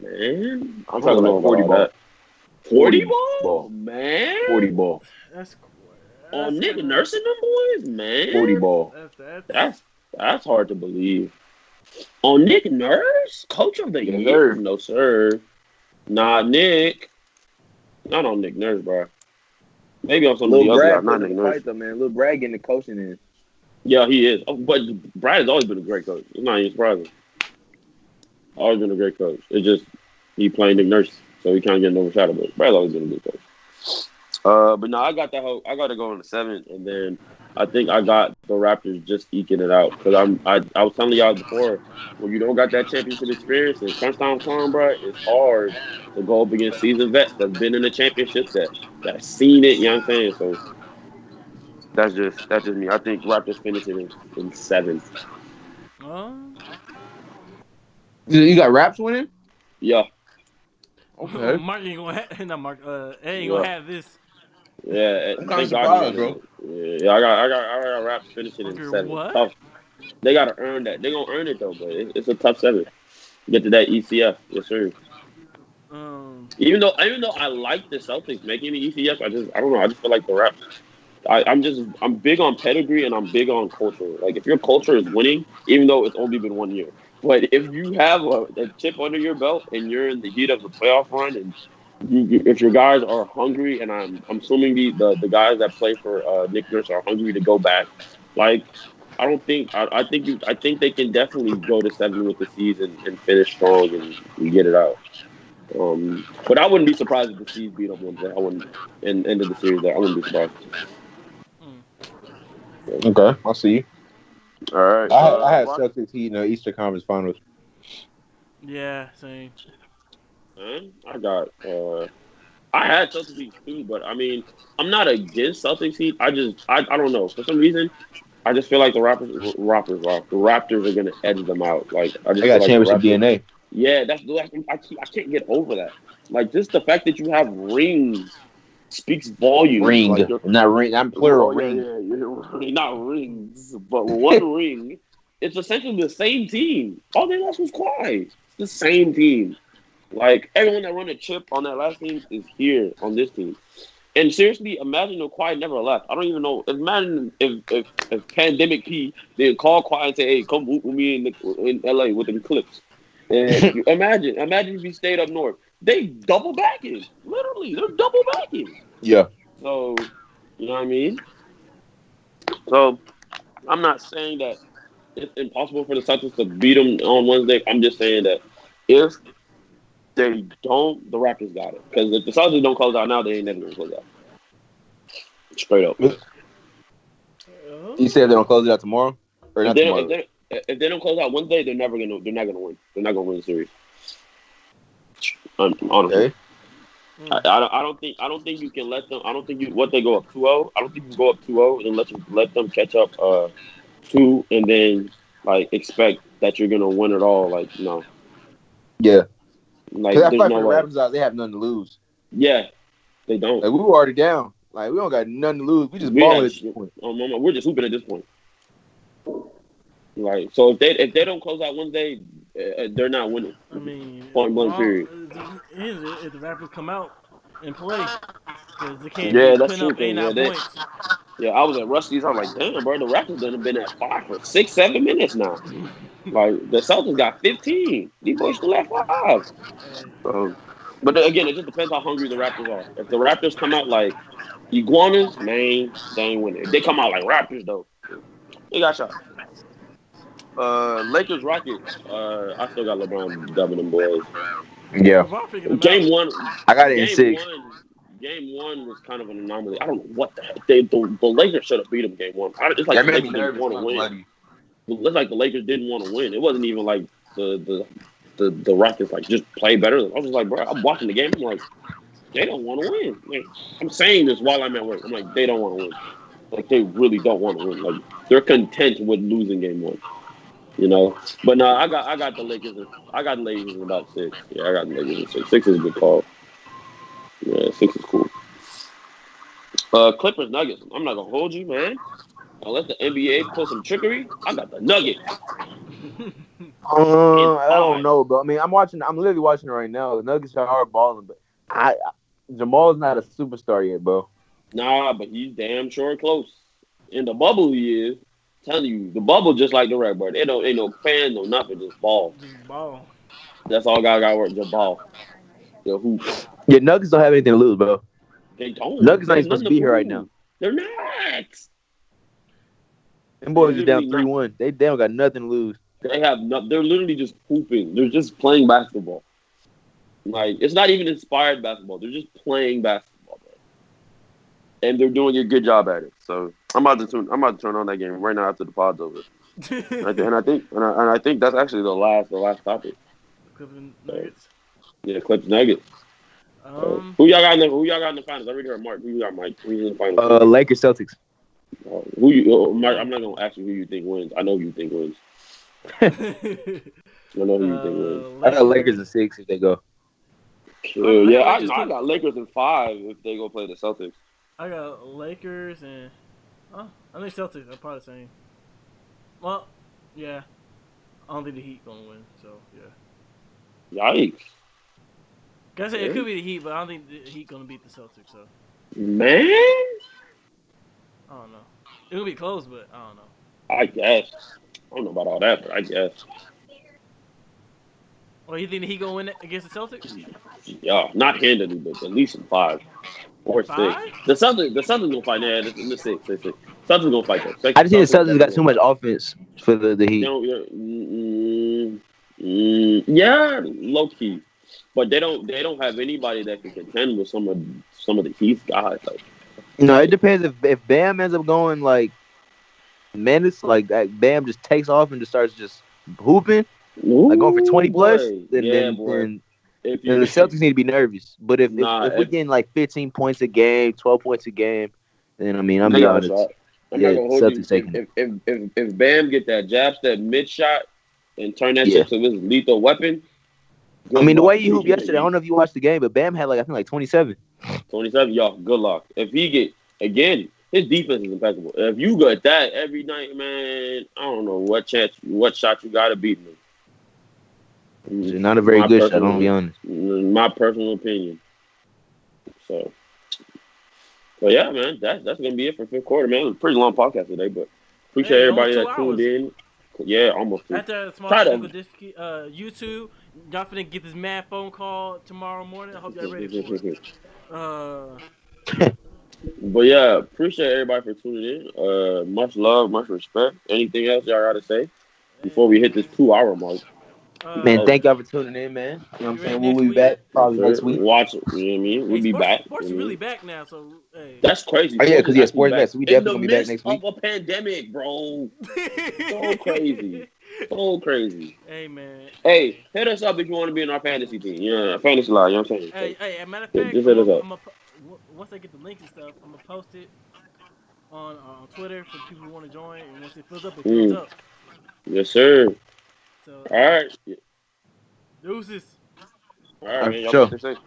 Man. I'm talking about 40 ball. 40 ball? Man. 40 ball. That's Nick Nurse and them boys? Man. 40 ball. That's hard to believe. On Nick Nurse? Coach of the year? No, sir. Nah, Nick. Not on Nick Nurse, bro. Maybe on some of the other guys, not Nick Nurse. Lil Brad getting the coaching in. Yeah, he is. But Brad has always been a great coach. It's not even surprising. Always been a great coach. It's just he playing Nick Nurse, so he can't get overshadowed. But Brad's always been a good coach. But no, I got to go on the 7th, and then I think I got the Raptors just eking it out because I was telling y'all before, when you don't got that championship experience and crunch time come, bro, it's hard to go up against seasoned vets that's been in the championship that's seen it. You know what I'm saying? So that's just me. I think Raptors finish it in 7. You got Raps winning? Yeah. Okay. Mark ain't gonna have this. Yeah, I'm surprised, bro. Yeah, I got Raps finishing in 7. What? Tough. They gotta earn that. They gonna earn it though, but it's a tough 7. Get to that ECF, yes sir. Even though I like the Celtics making the ECF, I don't know. I just feel like the Raps. I'm big on pedigree and I'm big on culture. Like if your culture is winning, even though it's only been 1 year, but if you have a chip under your belt and you're in the heat of the playoff run and if your guys are hungry, and I'm assuming the guys that play for Nick Nurse are hungry to go back, like I think they can definitely go to 7 with the season and finish strong and get it out. But I wouldn't be surprised if the Seas beat them Wednesday. I wouldn't and ended the series there. I wouldn't be surprised. Okay, I'll see. All right. I had Celtics Heat in the Eastern Conference Finals. Yeah, same. I got I had Celtics Heat too, but I mean I'm not against Celtics Heat. I don't know for some reason. I just feel like the Raptors are gonna edge them out. Like I just They feel got like the championship Raptors. DNA. Yeah, I can't get over that. Like just the fact that you have rings speaks volumes. Ring, Like not ring. I'm plural. yeah, Ring. not rings, but one ring. It's essentially the same team. All they lost was Kawhi. It's the same team. Like everyone that run a chip on that last team is here on this team. And seriously, imagine if Kawhi never left. I don't even know. Imagine if Pandemic P then call Kawhi and say, "Hey, come with me in LA with the Clips." And imagine if he stayed up north. They double backing. Literally, they're double backing. Yeah. So, you know what I mean? So, I'm not saying that it's impossible for the Celtics to beat them on Wednesday. I'm just saying that if they don't, the Raptors got it. Because if the Celtics don't close out now, they ain't never gonna close out. Straight up. You said they don't close it out tomorrow, or not tomorrow? If they don't close out Wednesday, they're not gonna win. They're not gonna win the series. Honestly. Okay. I don't think you can let them. I don't think they go up 2-0. I don't think you can go up 2-0 and let them catch up 2 and then like expect that you're gonna win it all. Like no. Yeah. Like I feel there's like no the way. Raptors out, they have nothing to lose. Yeah, they don't. Like we were already down. Like we don't got nothing to lose. We just balling at this point. We're just hooping at this point. Like so, if they don't close out Wednesday, they're not winning. I mean, point blank period. If the Raptors come out and play, because they can't Yeah, be that's putting true. up 89 points. Yeah, I was at Rusty's. I was like, damn, bro, the Raptors done been at 5 for 6, 7 minutes now. Like the Celtics got 15. These boys still at 5. So, but again, it just depends how hungry the Raptors are. If the Raptors come out like iguanas, man, they ain't winning. If they come out like Raptors, though, they got shot. Lakers Rockets. I still got LeBron dubbing them boys. Yeah. Game 1. I got it in 6. Game 1 was kind of an anomaly. I don't know what the heck. The Lakers should have beat them game 1. It's like the Lakers didn't want to win. It's like the Lakers didn't want to win. It wasn't even like the Rockets like just play better. I was just like, bro, I'm watching the game. I'm like, they don't want to win. Like, I'm saying this while I'm at work. I'm like, they don't want to win. Like they really don't want to win. Like they're content with losing game 1. You know, but no, I got the Lakers. I got the Lakers in about 6. Yeah, I got the Lakers in 6. 6 is a good call. Yeah, 6 is cool. Clippers Nuggets. I'm not gonna hold you, man. Unless the NBA pull some trickery, I got the Nuggets. I don't know, but I mean, I'm literally watching it right now. The Nuggets are hard balling, but Jamal's not a superstar yet, bro. Nah, but he's damn sure close. In the bubble, he is. I'm telling you, the bubble just like the Red Bird. Ain't no fans, no nothing, just ball. Just ball. That's all guy got to work, just ball. The hoop. Yeah, Nuggets don't have anything to lose, bro. They don't. Nuggets ain't supposed to be here right now. They're not. Them boys are down 3-1. They don't got nothing to lose. They have no. They're literally just hooping. They're just playing basketball. Like it's not even inspired basketball. They're just playing basketball, bro. And they're doing a good job at it. So I'm about to turn on that game right now after the pod's over. and I think that's actually the last topic. Clippers Nuggets. Yeah, Clips Nuggets. Who y'all got in the finals? I already heard Mark. Who you got, Mike? Who's in the finals? Lakers Celtics. Mark, I'm not gonna ask you who you think wins. I know who you think wins. I know who you think wins. I got Lakers in 6 if they go. I got Lakers in 5 if they go play the Celtics. I got Lakers and I think Celtics are probably the same. Well, yeah. I don't think the Heat gonna win, so yeah. Yikes. Guys, it could be the Heat, but I don't think the Heat gonna beat the Celtics. So. Man. I don't know. It'll be close, but I don't know. I guess. I don't know about all that, but I guess. Or you think he gonna win it against the Celtics? Yeah, not handily, but at least in 5 or 6. 5? The Celtics gonna fight. Yeah, in the 6. Celtics gonna fight that. I just think the Celtics got too much offense for the Heat. Yeah, low key, but they don't have anybody that can contend with some of the Heat guys. Like, it depends if Bam ends up going like minutes, like that. Bam just takes off and just starts just hooping, like going for 20 plus. Then the Celtics need to be nervous. But if we're getting like 15 points a game, 12 points a game, then I'm be honest. I'm not gonna hold you. If Bam get that jab step mid shot and turn that shit to his lethal weapon. The way he hooped yesterday, I don't know if you watched the game, but Bam had I think 27. 27, y'all. Good luck. If he get again, his defense is impeccable. If you got that every night, man, I don't know what shot you got to beat him. It's not a very good shot. I'm gonna be honest. My personal opinion. So. But yeah, man, that's gonna be it for fifth quarter, man. It was a pretty long podcast today, but appreciate everybody that tuned in. Yeah, almost 2. After a small technical difficulty, YouTube, y'all finna get this mad phone call tomorrow morning. I hope y'all ready for it. But yeah, appreciate everybody for tuning in. Much love, much respect. Anything else y'all gotta say before we hit this 2-hour mark? Man, thank y'all for tuning in, man. You know what I'm saying? We'll be back probably next week. Watch it. You know what I mean? We'll be back. Sports is really back now, so hey. That's crazy. Oh, yeah, because sports back. So we definitely gonna be back next week. Of a pandemic, bro. So crazy. So crazy. Hey, man. Hey, hit us up if you want to be in our fantasy team. Yeah, fantasy live. You know what I'm saying? Hey, as a matter of fact, just hit us up. Once I get the links and stuff, I'm gonna post it on Twitter for people who want to join. And once it fills up, it fills up. Yes, sir. So, all right. Deuces. All right, man. Y'all stay safe.